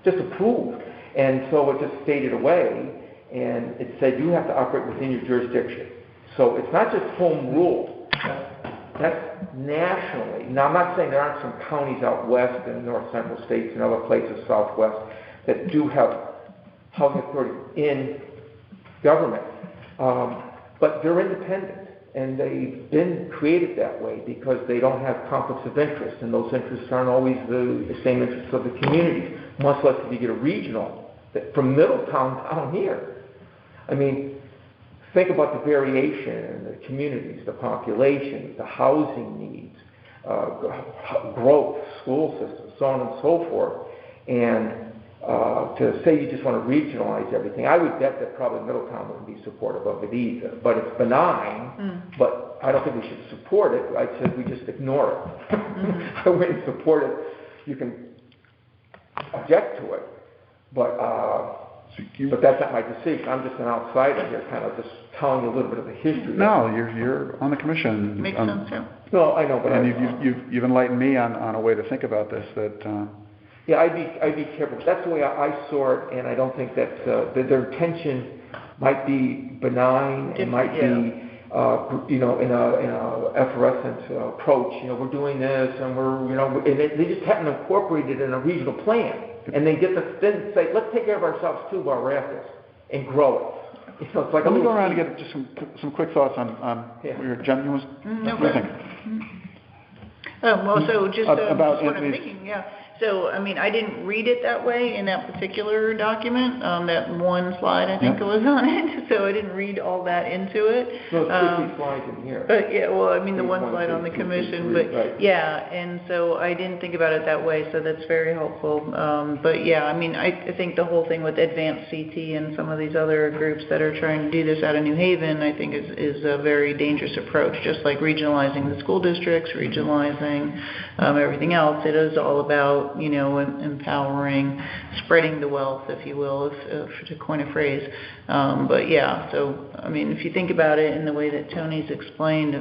just approved. And so it just faded away, and it said you have to operate within your jurisdiction. So it's not just home rule. That's nationally. Now, I'm not saying there aren't some counties out west and north central states and other places, southwest, that do have housing authority in government. But they're independent, and they've been created that way because they don't have conflicts of interest, and those interests aren't always the same interests of the communities, much less if you get a regional, from Middletown down here. I mean, think about the variation in the communities, the population, the housing needs, growth, school systems, so on and so forth. And to say you just want to regionalize everything, I would bet that probably Middletown wouldn't be supportive of it either. But it's benign, but I don't think we should support it. I said we just ignore it. I wouldn't support it. You can object to it, but that's not my decision. I'm just an outsider here, kind of just telling you a little bit of the history. No, you're on the commission. Makes sense, yeah. No, I know, but you've enlightened me on a way to think about this that. Yeah, I'd be careful. That's the way I saw it, and I don't think that their intention might be benign. It might be, in a effervescent approach. We're doing this, and they just happen to incorporate it in a regional plan, and they get then say, let's take care of ourselves too while we're at this, and grow it. It's like let me go around and get just some quick thoughts on your Jen, what do you think? Well, so just about what I'm thinking, yeah. So, I mean, I didn't read it that way in that particular document, that one slide I think it was on it, so I didn't read all that into it. No, it's 50 slides in here. But yeah, well, I mean, the one slide on the commission, but right. Yeah, and so I didn't think about it that way, so that's very helpful. But yeah, I mean, I think the whole thing with Advanced CT and some of these other groups that are trying to do this out of New Haven, I think is a very dangerous approach, just like regionalizing the school districts, regionalizing everything else. It is all about empowering, spreading the wealth, if you will, to coin a phrase. But yeah, so, I mean, if you think about it in the way that Tony's explained,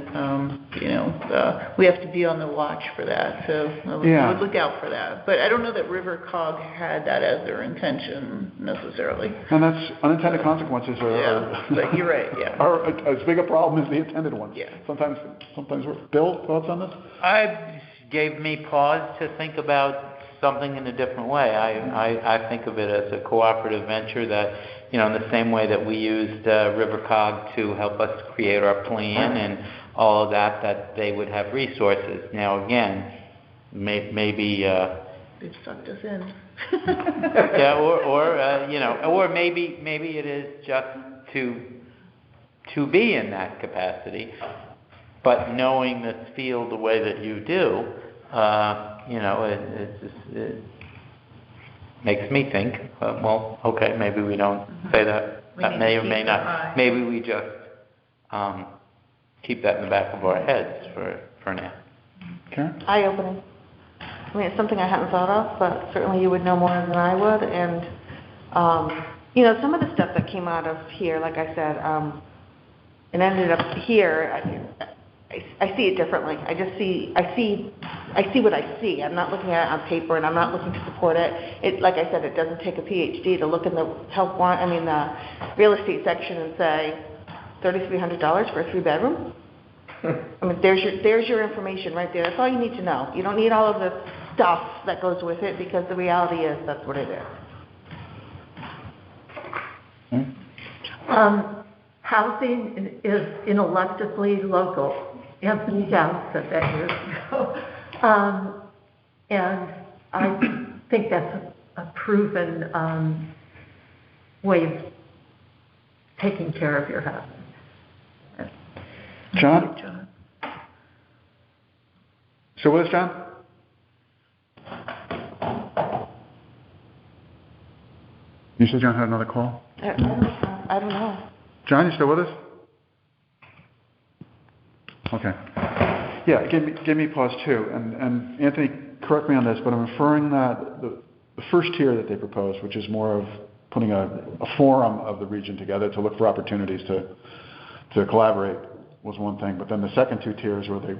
we have to be on the watch for that. So we would look out for that. But I don't know that River Cog had that as their intention necessarily. And that's unintended consequences but you're right, yeah. are as big a problem as the intended ones. Yeah. Sometimes Bill, thoughts on this? It gave me pause to think about something in a different way. I think of it as a cooperative venture that, in the same way that we used River Cog to help us create our plan and all of that they would have resources. Now, again, maybe... They've sucked us in. Yeah, or maybe it is just to be in that capacity, but knowing this field the way that you do, it makes me think, well, okay, maybe we don't say that. That may or may not. Maybe we just keep that in the back of our heads for now. Karen? Eye-opening. I mean, it's something I hadn't thought of, but certainly you would know more than I would. And, some of the stuff that came out of here, like I said, it ended up here. I see it differently. I see what I see. I'm not looking at it on paper, and I'm not looking to support it. Like I said, it doesn't take a PhD to look in the the real estate section and say $3,300 for a 3-bedroom. I mean, there's your information right there. That's all you need to know. You don't need all of the stuff that goes with it, because the reality is that's what it is. Housing is ineluctably local. Anthony Dow said that years ago. And I think that's a proven way of taking care of your housing. John? So with us, John? You said John had another call? I don't know. John, you still with us? Okay. Yeah, give me pause too. And Anthony, correct me on this, but I'm inferring that the first tier that they proposed, which is more of putting a forum of the region together to look for opportunities to collaborate, was one thing. But then the second two tiers, when they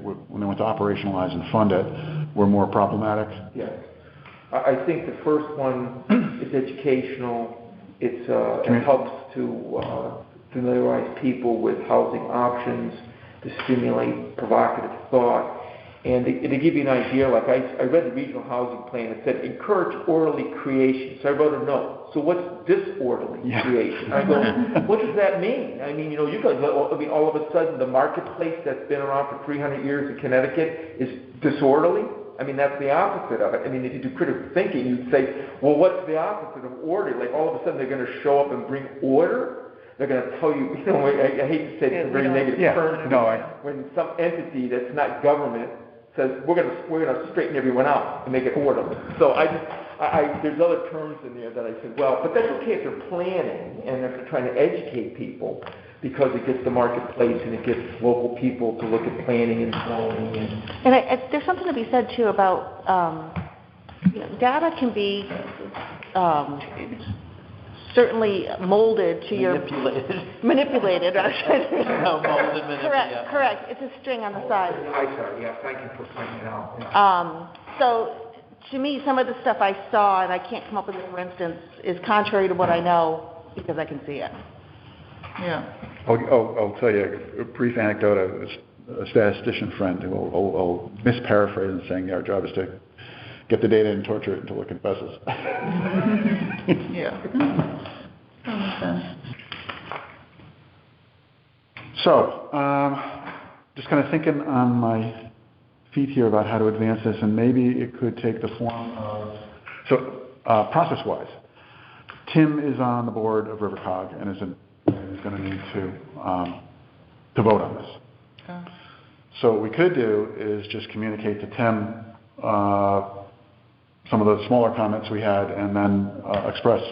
went to operationalize and fund it, were more problematic. Yes. I think the first one is educational. It helps to familiarize people with housing options, to stimulate provocative thought. And to give you an idea, like I read the regional housing plan, it said encourage orderly creation. So I wrote a note. So what's disorderly creation? I go, what does that mean? I mean, you guys, all of a sudden the marketplace that's been around for 300 years in Connecticut is disorderly? I mean, that's the opposite of it. I mean, if you do critical thinking, you'd say, well, what's the opposite of order? Like all of a sudden they're going to show up and bring order? They're going to tell you, I hate to say it's a very negative term. When some entity that's not government says we're going to straighten everyone out and make it orderly. So there's other terms in there that I said, well, but that's okay if they're planning and if they're trying to educate people, because it gets the marketplace and it gets local people to look at planning and zoning. And there's something to be said too about data can be certainly molded to your manipulated. No, molded, manipulated. Correct. It's a string on the side. I sorry. Yeah, thank you for pointing it out. So to me, some of the stuff I saw, and I can't come up with it, for instance, is contrary to what I know because I can see it. Yeah. I'll tell you a brief anecdote of a statistician friend who will misparaphrase and saying our job is to get the data and torture it until it confesses. Yeah. So, just kind of thinking on my feet here about how to advance this, and maybe it could take the form of, process-wise, Tim is on the board of RiverCog and is going to need to vote on this. Oh. So what we could do is just communicate to Tim some of the smaller comments we had, and then express,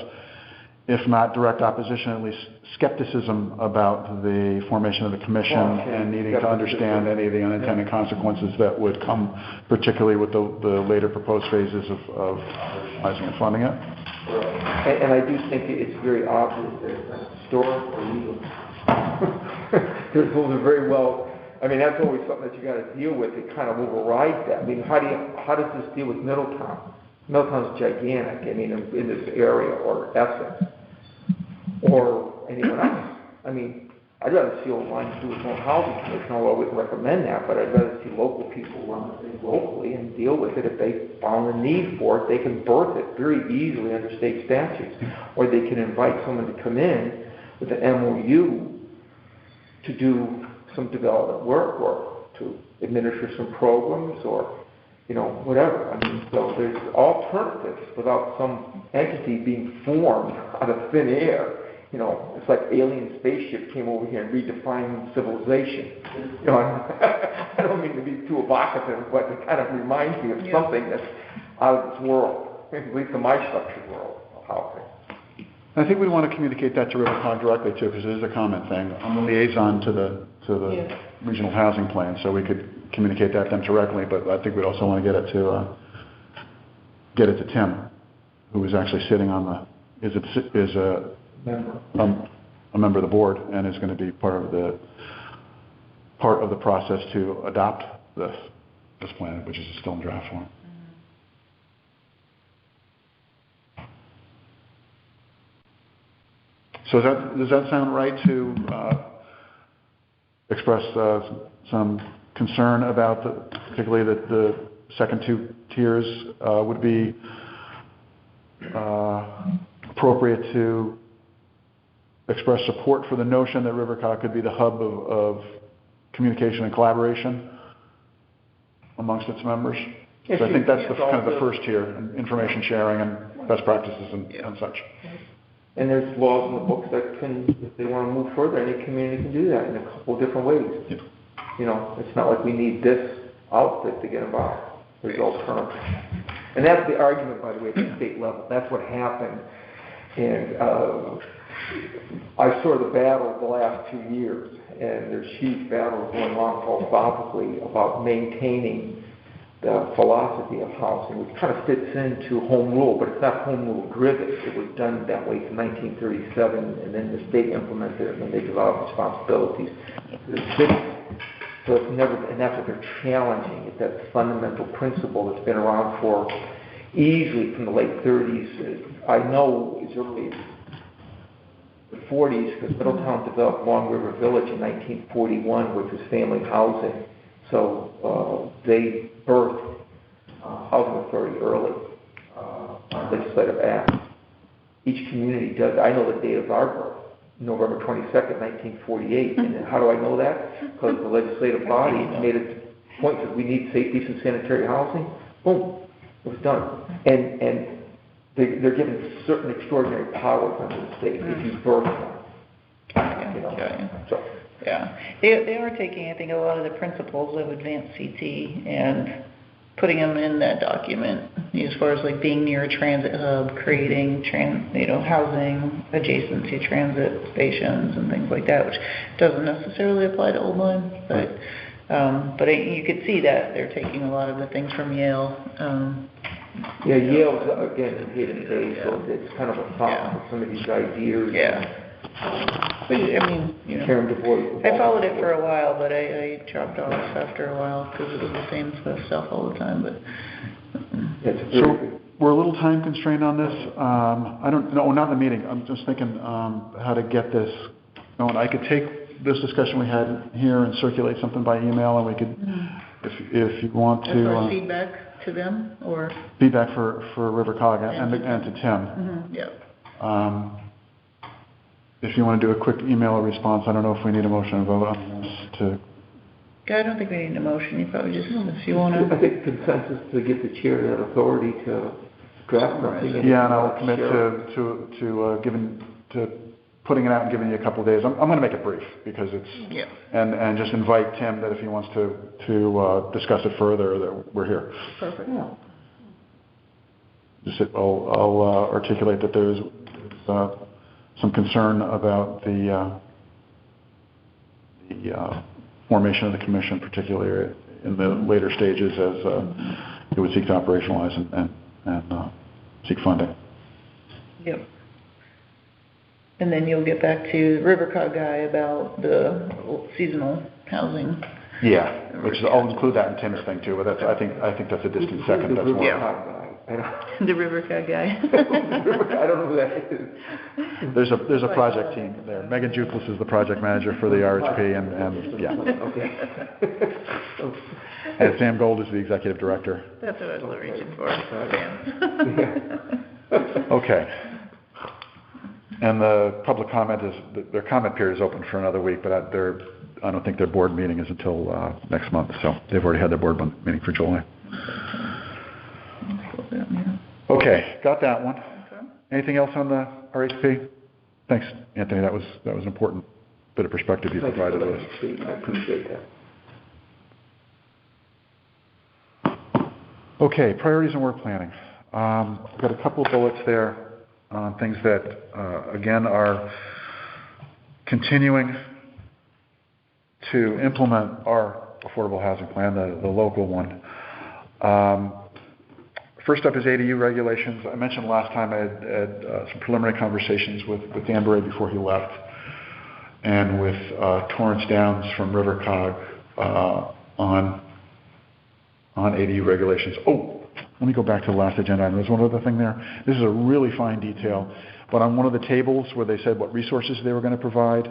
if not direct opposition, at least skepticism about the formation of the commission and needing to understand any of the unintended consequences that would come, particularly with the later proposed phases of optimizing and funding it. And I do think it's very obvious that it's not historic or legal. Those are very well. I mean, that's always something that you got to deal with. It kind of overrides that. I mean, how does this deal with Middletown? Middletown's gigantic. I mean, in this area, or Essex, or anyone else. I mean, I'd rather see Old Lyme do its own housing commission, although I wouldn't recommend that, but I'd rather see local people run the thing locally and deal with it. If they found the need for it, they can birth it very easily under state statutes. Or they can invite someone to come in with an MOU to do some development work or to administer some programs or, whatever. I mean, so there's alternatives without some entity being formed out of thin air. It's like alien spaceship came over here and redefined civilization. I don't mean to be too evocative, but it kind of reminds me of something that's out of this world, at least in my structured world of housing. I think we want to communicate that to RiverCog directly too, because it is a comment thing. I'm a liaison to the regional housing plan, so we could communicate that to them directly. But I think we'd also want to get it to Tim, who is actually sitting on is a member of the board and is going to be part of the process to adopt this plan, which is still in draft form. So does that sound right to express some concern about particularly that the second two tiers would be appropriate to express support for the notion that RiverCog could be the hub of communication and collaboration amongst its members. Yes, So I think that's the, it's kind of the also- first tier, information sharing and best practices and such. And there's laws in the books that can, if they want to move further, any community can do that in a couple of different ways. Yep. You know, it's not like we need this outfit to get involved. There's alternatives. And that's the argument, by the way, at the state level. That's what happened. And I saw the battle the last 2 years, and there's huge battles going on philosophically about maintaining the philosophy of housing, which kind of fits into home rule, but it's not home rule driven. It was done that way from 1937, and then the state implemented it, and then they developed responsibilities to the city. So it's never, and that's what they're challenging. It's that fundamental principle that's been around for easily from the late 30s. I know as early as the 40s, because Middletown developed Long River Village in 1941, which was family housing. So they birthed housing authority early on legislative acts. Each community does. I know the date of our birth, November 22nd, 1948. And how do I know that? Because the legislative body made a point that we need safe, decent, sanitary housing. Boom, it was done. And they're given certain extraordinary powers under the state if you birth them. You know? So. Yeah, they are taking, I think, a lot of the principles of advanced CT and putting them in that document as far as like being near a transit hub, creating housing adjacent to transit stations and things like that, which doesn't necessarily apply to Old Lyme, but you could see that they're taking a lot of the things from Yale. Yeah, Yale's again in hidden days, so it's kind of a fountain for some of these ideas. Yeah. But, I mean, Karen DuBois. I followed it for a while, but I dropped off after a while because it was the same stuff all the time. But So we're a little time constrained on this. I don't know, not in the meeting. I'm just thinking how to get this going. I could take this discussion we had here and circulate something by email, and we could, if you want as far as to, feedback to them or feedback for Rivercog and to Tim. yeah. If you want to do a quick email response, I don't know if we need a motion to vote on this to. I don't think we need a motion. You probably just, if you want to. I think consensus to give the chair that authority to draft something. Yeah, and I'll commit to putting it out and giving you a couple of days. I'm going to make it brief because it's and just invite Tim that if he wants to discuss it further, that we're here. Perfect. Yeah. Just I'll articulate that there's some concern about the formation of the commission, particularly in the later stages as it would seek to operationalize and seek funding. Yep. And then you'll get back to Rivercog guy about the seasonal housing. Yeah, I'll include that in Tim's thing too, but that's I think that's a distant second. That's more. The Rivercog guy. I don't know who that is. There's a project team there. Megan Juklis is the project manager for the RHP, and yeah. Okay. And Sam Gold is the executive director. That's what I was reaching for. Sam. Okay. And the public comment their comment period is open for another week, but I don't think their board meeting is until next month, so they've already had their board meeting for July. Okay, got that one. Okay. Anything else on the RHP? Thanks, Anthony. That was an important bit of perspective you provided us. I appreciate that. Okay, priorities and work planning. I've got a couple of bullets there on things that, again, are continuing to implement our affordable housing plan, the local one. First up is ADU regulations. I mentioned last time I had some preliminary conversations with Dan Bray before he left, and with Torrance Downs from Rivercog on ADU regulations. Oh, let me go back to the last agenda item. There's one other thing there. This is a really fine detail, but on one of the tables where they said what resources they were going to provide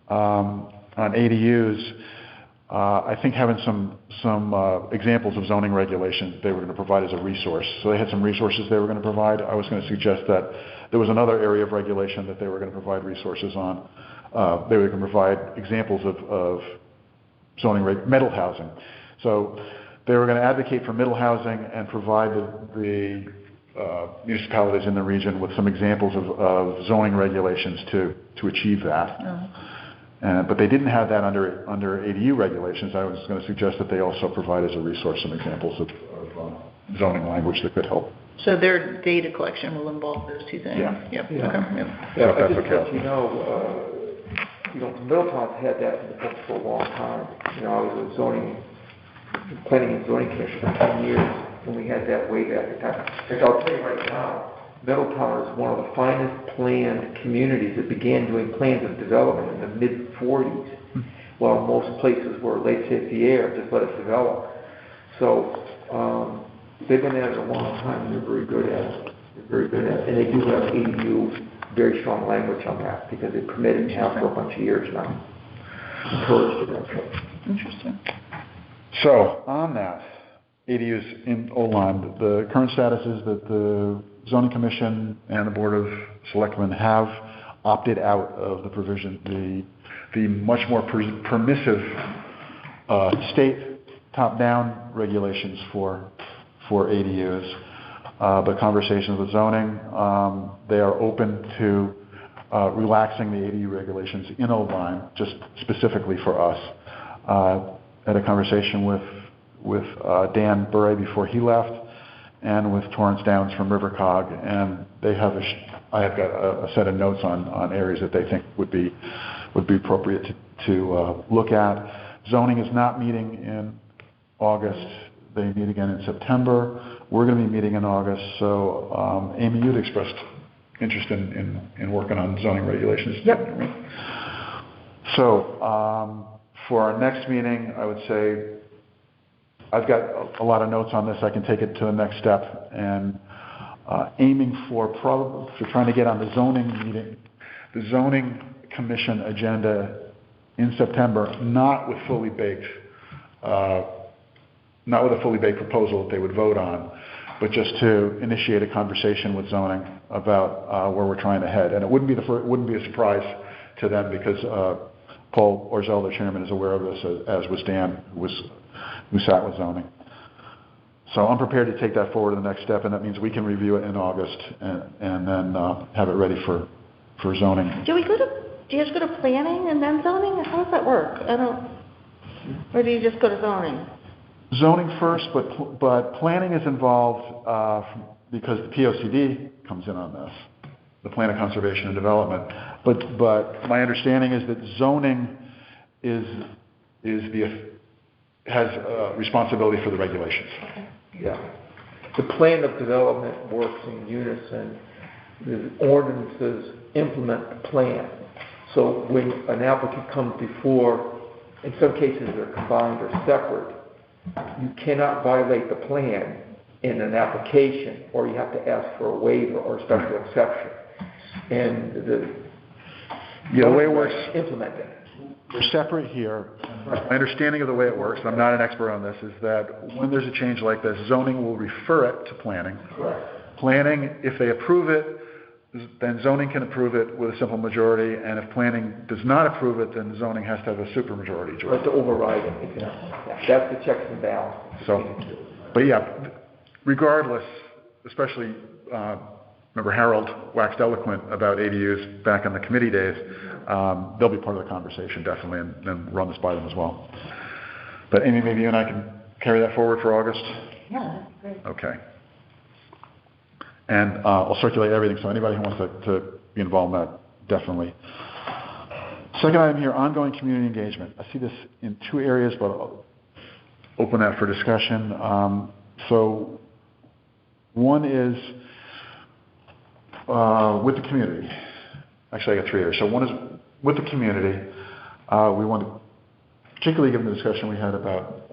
on ADUs, I think having some examples of zoning regulations they were going to provide as a resource. So they had some resources they were going to provide. I was going to suggest that there was another area of regulation that they were going to provide resources on. They were going to provide examples of middle housing. So they were going to advocate for middle housing and provide the municipalities in the region with some examples of zoning regulations to achieve that. But they didn't have that under ADU regulations. I was going to suggest that they also provide as a resource some examples of zoning language that could help. So their data collection will involve those two things? Yeah. Yep. Yeah. Okay. Yep. Yeah, that's I just okay. let you know, Middletown's had that in the book for a long time. You know, I was a planning and zoning commissioner for 10 years when we had that way back in time. In fact, I'll tell you right now, Middletown is one of the finest planned communities that began doing plans of development in the mid-40s, while most places were late laissez-faire, just let it develop. So they've been at it a long time, and they're very good at it. And they do have ADU, very strong language on that, because they permitted now for a bunch of years now. Encouraged it. Interesting. So on that, ADUs in Oline, the current status is that the Zoning Commission and the Board of Selectmen have opted out of the provision, the much more permissive state top-down regulations for ADUs. But conversations with zoning, they are open to relaxing the ADU regulations in Oline, just specifically for us. Had a conversation with Dan Burray before he left, and with Torrance Downs from RiverCog, and they have I have got a set of notes on areas that they think would be appropriate to look at. Zoning is not meeting in August. They meet again in September. We're going to be meeting in August. So, Amy, you'd expressed interest in working on zoning regulations. Yep. So, for our next meeting, I would say I've got a lot of notes on this. I can take it to the next step, and aiming for trying to get on the zoning commission agenda in September, not with a fully baked proposal that they would vote on, but just to initiate a conversation with zoning about where we're trying to head. And it wouldn't be a surprise to them, because Paul Orzel, the chairman, is aware of this, as was Dan, who sat with zoning. So I'm prepared to take that forward to the next step, and that means we can review it in August and then have it ready for zoning. Do you just go to planning and then zoning? How does that work? Or do you just go to zoning? Zoning first, but planning is involved because the POCD comes in on this, the Plan of Conservation and Development. But my understanding is that zoning has responsibility for the regulations. Yeah. The plan of development works in unison. The ordinances implement the plan. So when an applicant comes before, in some cases they're combined or separate, you cannot violate the plan in an application, or you have to ask for a waiver or a special exception. And the way it works, implemented. We're separate here. My understanding of the way it works, and I'm not an expert on this, is that when there's a change like this, zoning will refer it to planning. Correct. Planning, if they approve it, then zoning can approve it with a simple majority, and if planning does not approve it, then zoning has to have a supermajority. Or to override it. Exactly. That's the checks and balances. So, but yeah, regardless, especially, remember Harold waxed eloquent about ADUs back in the committee days. They'll be part of the conversation, definitely, and run this by them as well. But Amy, maybe you and I can carry that forward for August? Yeah, that's great. Okay. And I'll circulate everything, so anybody who wants to be involved in that, definitely. Second item here, ongoing community engagement. I see this in two areas, but I'll open that for discussion. So one is with the community. Actually, I got three areas. So one is with the community. We want to, particularly given the discussion we had about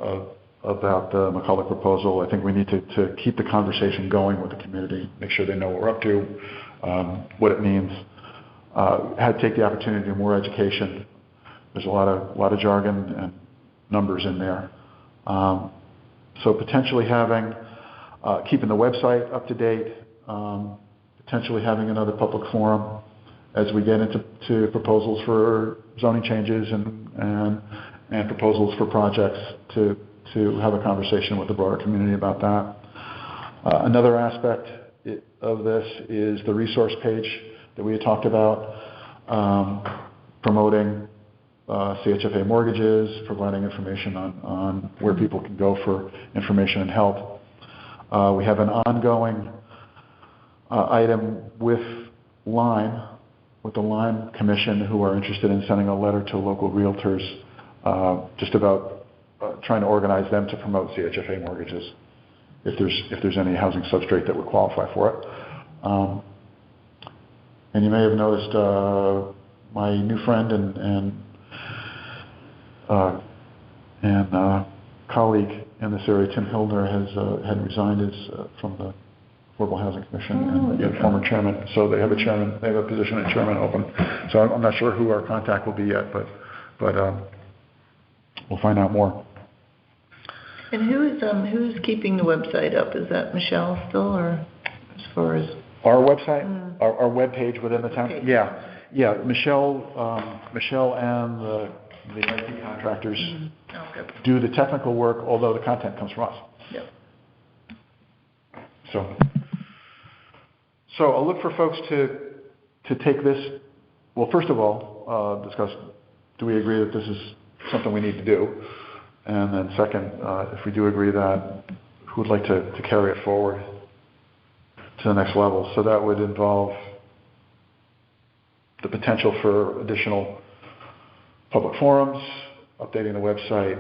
the McCulloch proposal, I think we need to keep the conversation going with the community, make sure they know what we're up to, what it means. Take the opportunity to do more education. There's a lot of jargon and numbers in there. So potentially keeping the website up to date, potentially having another public forum as we get into proposals for zoning changes and proposals for projects to have a conversation with the broader community about that. Another aspect of this is the resource page that we had talked about, promoting CHFA mortgages, providing information on where people can go for information and help. We have an ongoing item with the Lime Commission, who are interested in sending a letter to local realtors just about trying to organize them to promote CHFA mortgages if there's any housing substrate that would qualify for it. And you may have noticed my new friend and colleague in this area, Tim Hildner, had resigned from the Affordable Housing Commission and former chairman. So they have a position of chairman open. So I'm not sure who our contact will be yet, but we'll find out more. And who's keeping the website up? Is that Michelle still, or as far as our website, our web page within the town? Okay. Yeah. Michelle and the IT contractors do the technical work, although the content comes from us. Yep. So I'll look for folks to take this. Well, first of all, discuss, do we agree that this is something we need to do? And then second, if we do agree that, who would like to carry it forward to the next level? So that would involve the potential for additional public forums, updating the website,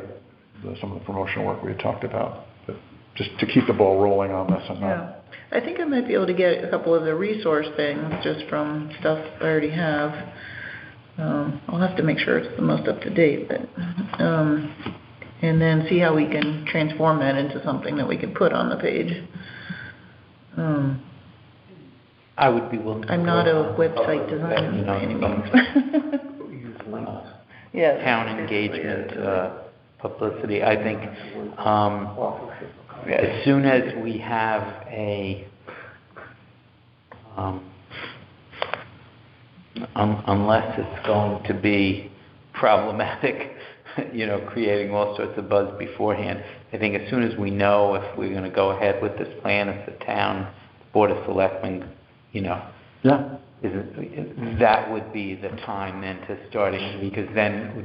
some of the promotional work we had talked about, but just to keep the ball rolling on this. I think I might be able to get a couple of the resource things just from stuff I already have. I'll have to make sure it's the most up to date, but and then see how we can transform that into something that we can put on the page. I would be willing to I'm not a website designer by any means. Yeah, town engagement, publicity. I think as soon as we have unless it's going to be problematic, creating all sorts of buzz beforehand. I think as soon as we know if we're going to go ahead with this plan, if the town Board of Selectmen, that would be the time then to starting, because then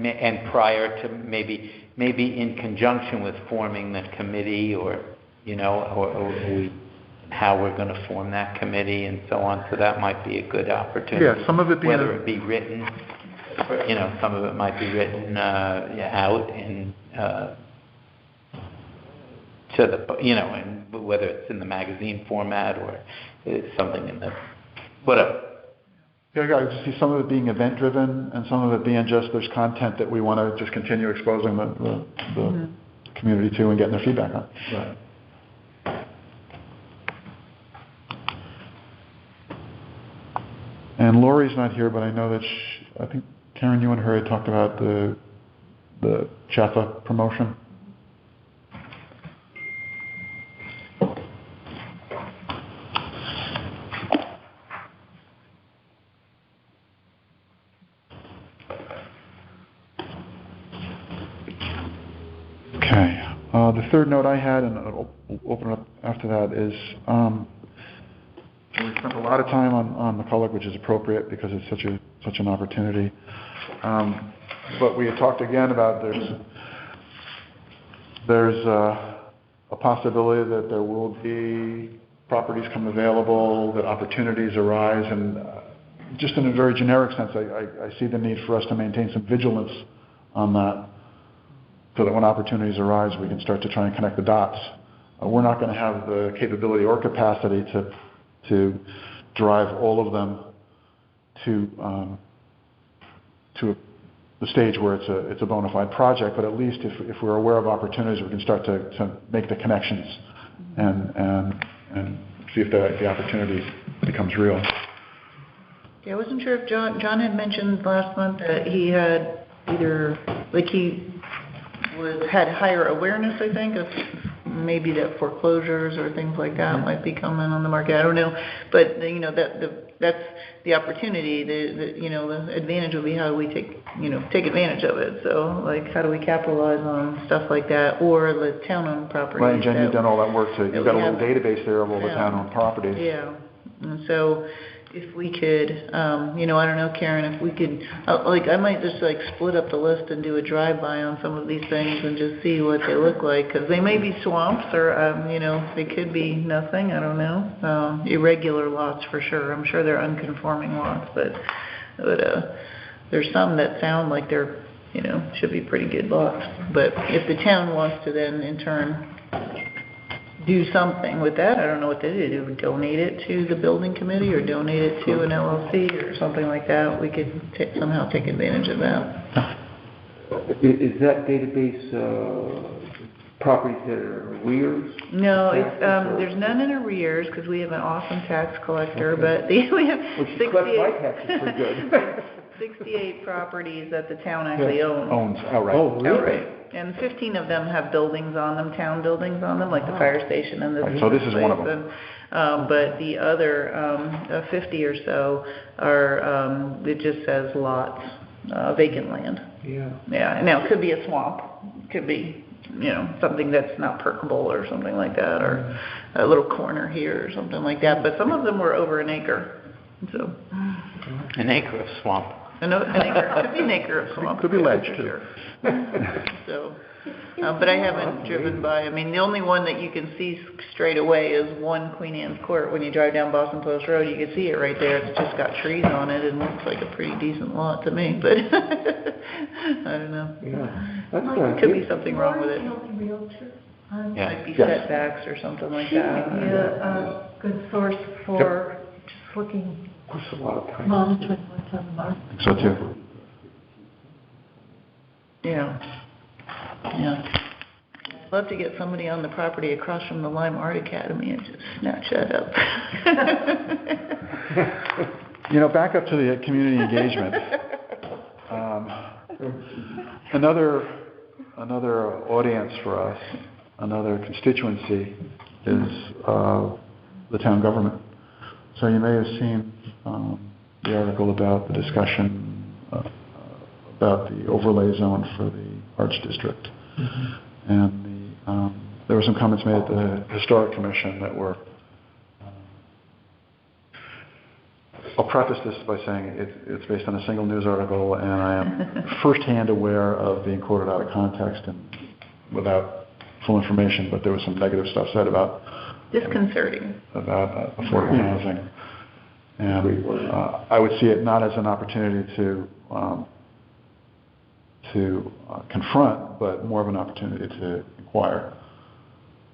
and prior to maybe in conjunction with forming the committee, or how we're going to form that committee and so on. So that might be a good opportunity. Yeah, some of it being whether it be written. Some of it might be written out in to the and whether it's in the magazine format or it's something in the whatever. Yeah, I just see some of it being event driven and some of it being just there's content that we want to just continue exposing the community to and getting their feedback on. Right. And Lori's not here, but I know that I think Karen, you and her had talked about the Chaffa promotion. Okay. The third note I had, and I'll open it up after that, is we spent a lot of time on McCulloch, which is appropriate because it's such an opportunity. But we had talked again about there's a possibility that there will be properties come available, that opportunities arise, and just in a very generic sense, I see the need for us to maintain some vigilance on that, so that when opportunities arise, we can start to try and connect the dots. We're not going to have the capability or capacity to drive all of them to the stage where it's a bona fide project, but at least if we're aware of opportunities, we can start to make the connections and see if the opportunity becomes real. Yeah, I wasn't sure if John had mentioned last month that he had had higher awareness, I think, of maybe that foreclosures or things like that might be coming on the market. I don't know, but that that's the opportunity, the advantage would be how do we take advantage of it. So, like, how do we capitalize on stuff like that, or the town-owned properties? Right, and Jen, you've done all that work too. You've got a little we have. database there of all the Yeah. town-owned properties. Yeah, and so if we could, I don't know, Karen, if we could, I might just like split up the list and do a drive-by on some of these things and just see what they look like, because they may be swamps or, they could be nothing, I don't know. Irregular lots for sure. I'm sure they're unconforming lots, but there's some that sound like they're, should be pretty good lots. But if the town wants to then in turn do something with that, I don't know what they do, donate it to the building committee or donate it to an LLC or something like that, we could somehow take advantage of that. Is that database properties that are in arrears? No, Taxes, or- there's none in arrears, because we have an awesome tax collector, but we have Well, she collects my taxes pretty good. 68 properties that the town actually owns. Owns outright. Oh, really? Outright. And 15 of them have buildings on them, town buildings on them, like the fire station and the. Right, so this is one of them. But the other 50 or so are, it just says lots, vacant land. Yeah. Yeah, now it could be a swamp, could be, something that's not perkable or something like that, or a little corner here or something like that, but some of them were over an acre, so. An acre of swamp. An acre, could be an acre of swamp. Could be ledge, for too. sure. So, but I haven't driven by, the only one that you can see straight away is 1 Queen Anne's Court. When you drive down Boston Post Road, you can see it right there. It's just got trees on it and looks like a pretty decent lot to me, but I don't know. Yeah. That's nice. Could be something wrong with it. Are you the only realtor? Yeah. Might be Yes. setbacks or something like She might be that. a good source for just looking, Puts a lot of time. monitoring what's on the market. So too. Yeah. Yeah. I'd love to get somebody on the property across from the Lime Art Academy and just snatch that up. Back up to the community engagement. Another audience for us, another constituency is the town government. So you may have seen the article about the discussion about the overlay zone for the Arts District. Mm-hmm. And there were some comments made at the Historic Commission that were I'll preface this by saying it's based on a single news article, and I am firsthand aware of being quoted out of context and without full information, but there was some negative stuff said about Disconcerting. About affordable housing. And I would see it not as an opportunity to confront, but more of an opportunity to inquire,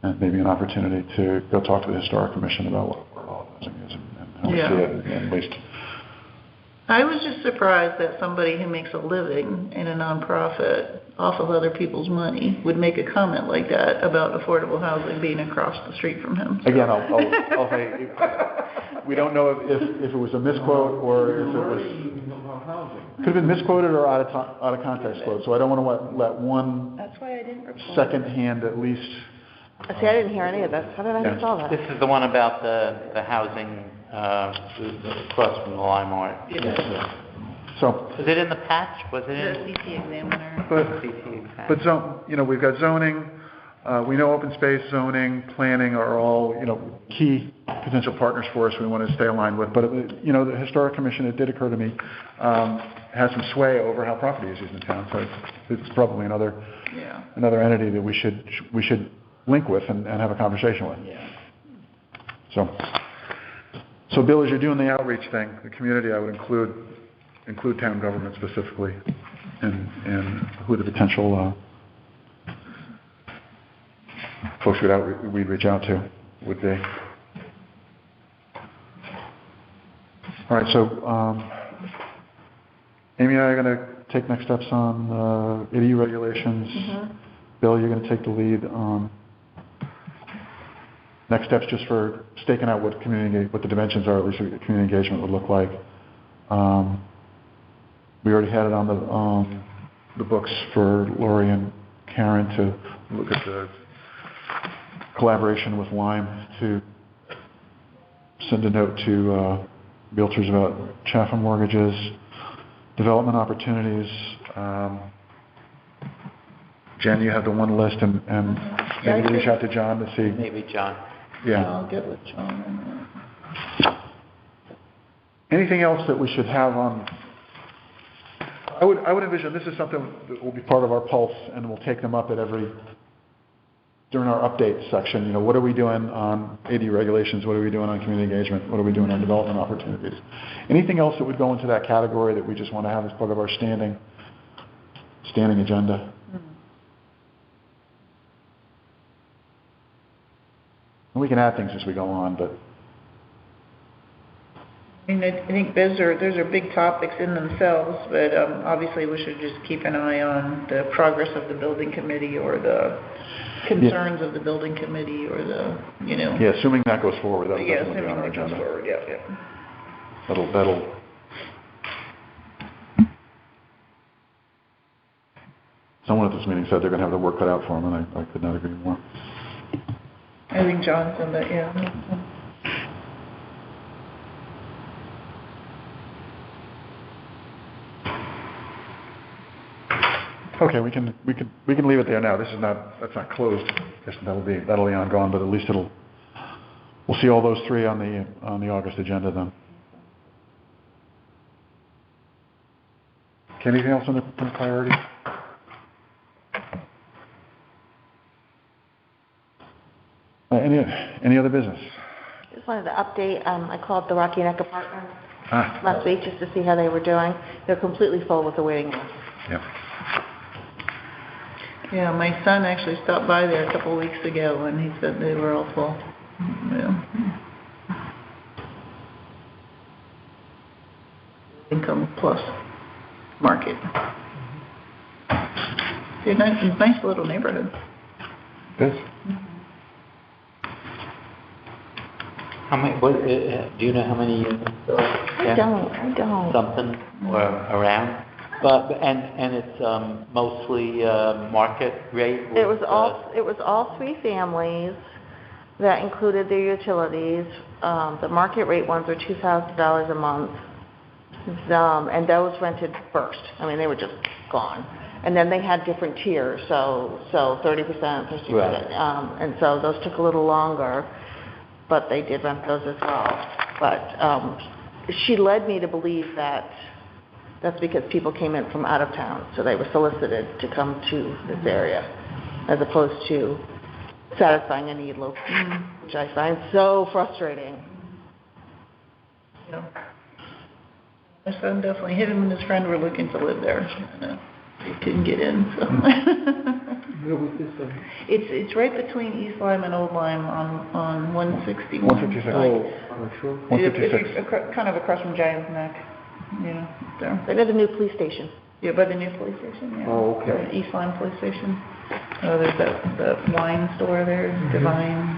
and maybe an opportunity to go talk to the Historic Commission about what affordable housing is and how we see it, at least. I was just surprised that somebody who makes a living in a nonprofit off of other people's money would make a comment like that about affordable housing being across the street from him. Again, I'll say, we don't know if it was a misquote or if it was... Could have been misquoted or out of context quote, so I don't want to let one That's why I didn't report. second hand at least... See, I didn't hear any of this. How did I miss all that? This is the one about the housing across from the Lime Art. So, Was it in the patch? Was it The in? CT examiner. but we've got zoning, we know open space, zoning, planning are all, key potential partners for us we want to stay aligned with. But, the Historic Commission, it did occur to me, has some sway over how property is used in town. So it's probably another entity that we should link with and have a conversation with. Yeah. So Bill, as you're doing the outreach thing, the community, I would include town government specifically and who the potential folks we'd reach out to would be. All right, so Amy and I are going to take next steps on IDE regulations. Mm-hmm. Bill, you're going to take the lead on next steps just for staking out what the dimensions are, at least what community engagement would look like. We already had it on the books for Lori and Karen to look at the collaboration with Lime to send a note to realtors about Chatham mortgages, development opportunities. Jen, you have the one list, and maybe reach out to John to see. Maybe John. Yeah. I'll get with John on that. Anything else that we should have on? I would envision this is something that will be part of our pulse, and we'll take them up at during our update section. You know, what are we doing on AD regulations? What are we doing on community engagement? What are we doing on development opportunities? Anything else that would go into that category that we just want to have as part of our standing agenda? And we can add things as we go on, but. I mean, I think those are big topics in themselves, but obviously we should just keep an eye on the progress of the building committee or the concerns of the building committee or the, you know. Yeah, assuming that goes forward, that'll Yeah, definitely be on our assuming that goes agenda. forward, yeah. That'll. Someone at this meeting said they're going to have the work cut out for them, and I could not agree more. I think John said that, yeah. Okay, we can leave it there now. That's not closed. Guess that'll be ongoing, but at least we'll see all those three on the August agenda then. Okay, anything else on the priorities? Any other business? Just wanted to update, I called the Rocky Neck Apartments last week just to see how they were doing. They're completely full with the waiting list. Yeah. Yeah, my son actually stopped by there a couple of weeks ago, and he said they were all full. Yeah. Income plus market. It's a nice little neighborhood. Yes. How many? Do you know how many units? I don't. Something or around. But and it's mostly market rate. It was all three families that included their utilities. The market rate ones are $2,000 a month, and those rented first. I mean, they were just gone. And then they had different tiers, so 30%, 50%, Right. And so those took a little longer, but they did rent those as well. But she led me to believe that that's because people came in from out of town, so they were solicited to come to this area, as opposed to satisfying a need locally, which I find so frustrating. Yeah. My son definitely, him and his friend were looking to live there. And, they couldn't get in, so. Where was this? It's right between East Lyme and Old Lyme on 161. 156. Oh, I'm not sure. 156. Kind of across from Giant's Neck, you know, there. They did a new police station. Yeah, by the new police station, yeah. Oh, okay. The East Lyme police station. Oh, there's that wine store there, Divine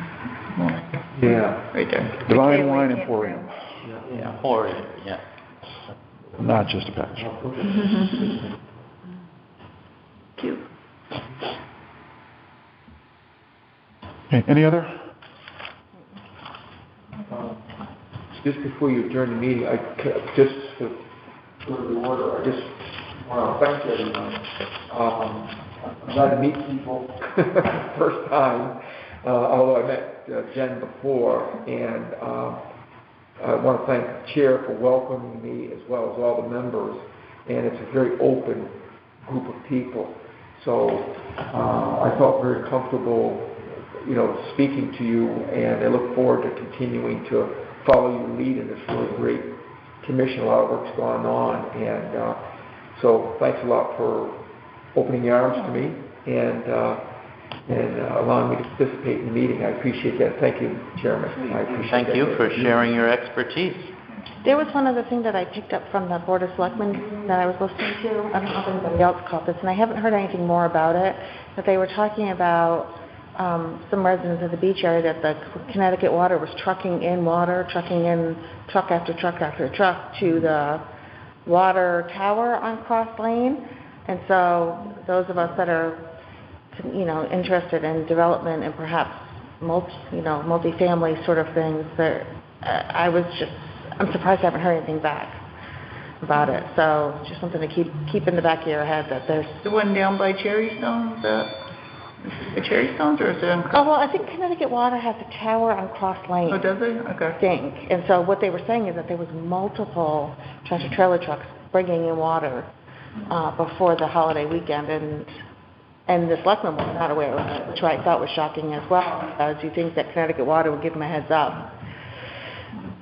Wine, Yeah. right there. Divine Gateway Wine Campground. Emporium, Yeah, or yeah. not just a package. Cute. Okay, any other? Just before you adjourn the meeting, just to go to the order, I just want to thank everyone. I'm glad to meet people first time, although I met Jen before, and I want to thank the chair for welcoming me as well as all the members, and it's a very open group of people. So I felt very comfortable, speaking to you, and I look forward to continuing to follow your lead in this really great commission. A lot of work's going on, and so thanks a lot for opening your arms to me and allowing me to participate in the meeting. I appreciate that. Thank you, Chairman. I appreciate Thank that. you for sharing your expertise. There was one other thing that I picked up from the Board of Selectmen that I was listening to. I don't know if anybody else caught this, and I haven't heard anything more about it, but they were talking about some residents of the beach area that the Connecticut Water was trucking in truck after truck after truck to the water tower on Cross Lane. And so those of us that are, interested in development and perhaps multifamily sort of things, I I'm surprised I haven't heard anything back about it. So just something to keep in the back of your head that there's... The one down by Cherry Stone, is it the Cherry Stones or is it on? Oh, well, I think Connecticut Water has a tower on Cross Lane. Oh, does it? Okay. I think. And so what they were saying is that there was multiple tractor trailer trucks bringing in water before the holiday weekend, and the selectmen were not aware of it, which I thought was shocking as well, because you think that Connecticut Water would give them a heads up.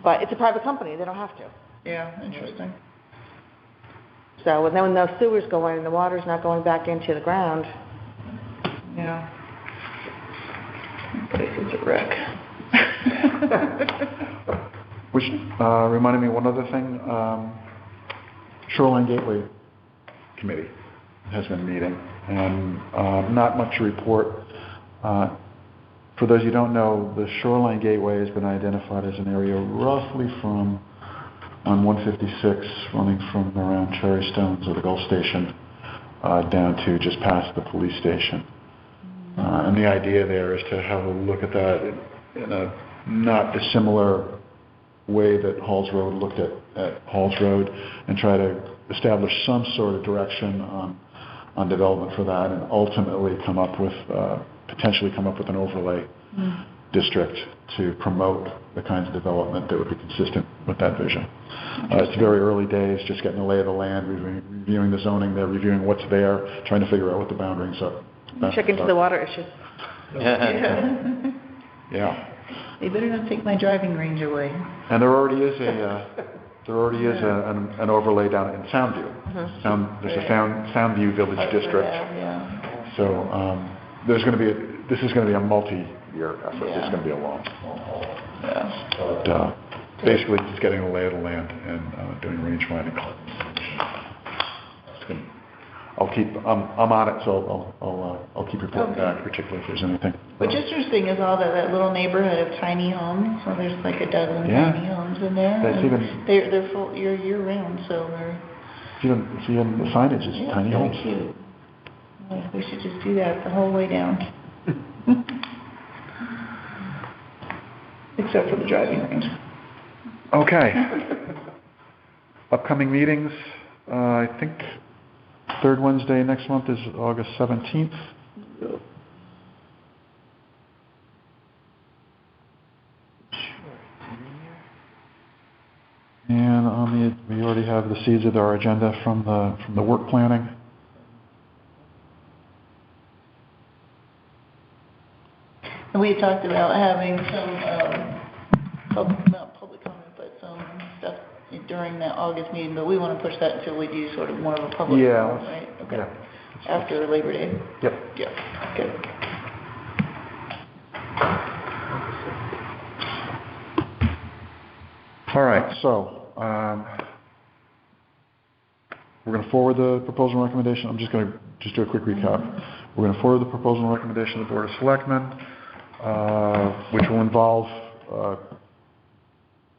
But it's a private company, they don't have to. Yeah, interesting. So, and then when those sewers go in and the water's not going back into the ground. Yeah. Place is a wreck. Which reminded me of one other thing. Shoreline Gateway Committee has been meeting, and not much to report. For those who don't know, the Shoreline Gateway has been identified as an area roughly from on 156, running from around Cherry Stones or the Gulf Station down to just past the police station. And the idea there is to have a look at that in a not dissimilar way that Halls Road looked at Halls Road, and try to establish some sort of direction on development for that, and ultimately potentially come up with an overlay district to promote the kinds of development that would be consistent with that vision. It's very early days, just getting the lay of the land, reviewing the zoning there, reviewing what's there, trying to figure out what the boundaries are. Check into the water issue. Yeah. They better not take my driving range away. And there already is an overlay down in Soundview. There's a Soundview Village District. Yeah. So this is going to be a multi-year effort. It's going to be a long haul. Yeah. But basically, just getting the lay of the land and doing range finding. I'm on it, so I'll keep reporting back, particularly if there's anything. What's interesting is all that little neighborhood of tiny homes. So there's like a dozen tiny homes in there. That's they're full year round, so they're. Even the signage is tiny homes. Cute. Well, we should just do that the whole way down. Except for the driving range. Okay. Upcoming meetings, I think third Wednesday next month is August 17th. And we already have the seeds of our agenda from the work planning. And we had talked about having some, not public comment, but some stuff during the August meeting, but we want to push that until we do sort of more of a public comment, right? Okay. Yeah. After Labor Day? Yep. Yeah, good. All right, so we're going to forward the proposal and recommendation. I'm just going to do a quick recap. We're going to forward the proposal and recommendation to the Board of Selectmen, which will involve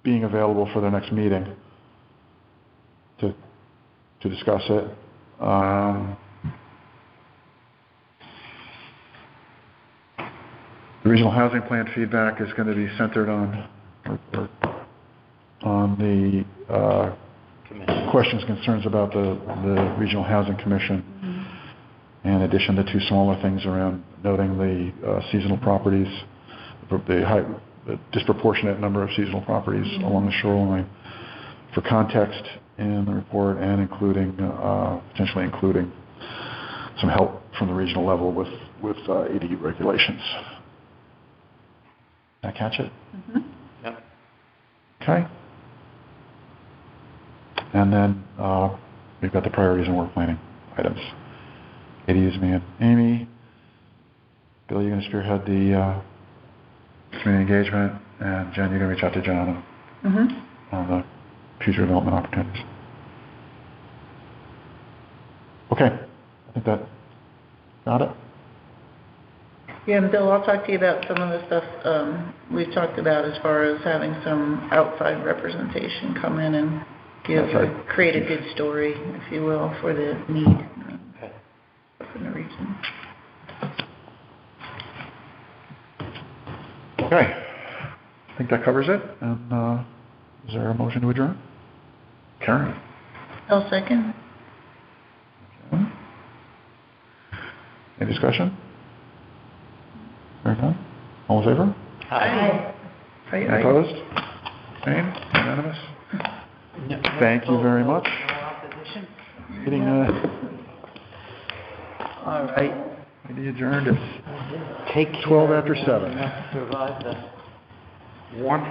being available for the next meeting to discuss it. The regional housing plan feedback is going to be centered on the questions, concerns about the Regional Housing Commission, in addition to two smaller things around noting the seasonal properties, the disproportionate number of seasonal properties along the shoreline, for context in the report, and potentially including some help from the regional level with ADU regulations. Did I catch it? Mm-hmm. Yep. Okay. And then we've got the priorities and work planning items. ADUs, me and Amy. Bill, you're going to spearhead the community engagement, and Jen, you're going to reach out to John on the future development opportunities. Okay, I think that got it. Yeah, and Bill, I'll talk to you about some of the stuff we've talked about as far as having some outside representation come in and create a good story, if you will, for the need from the region. Okay, I think that covers it, and Is there a motion to adjourn? Karen? I'll second. Okay. Any discussion? Hearing none? All in favor? Aye. Any opposed? Abstained? Unanimous? Thank you very much. Meeting, All right. meeting adjourned at Take 12 after 7. Survive the warmth.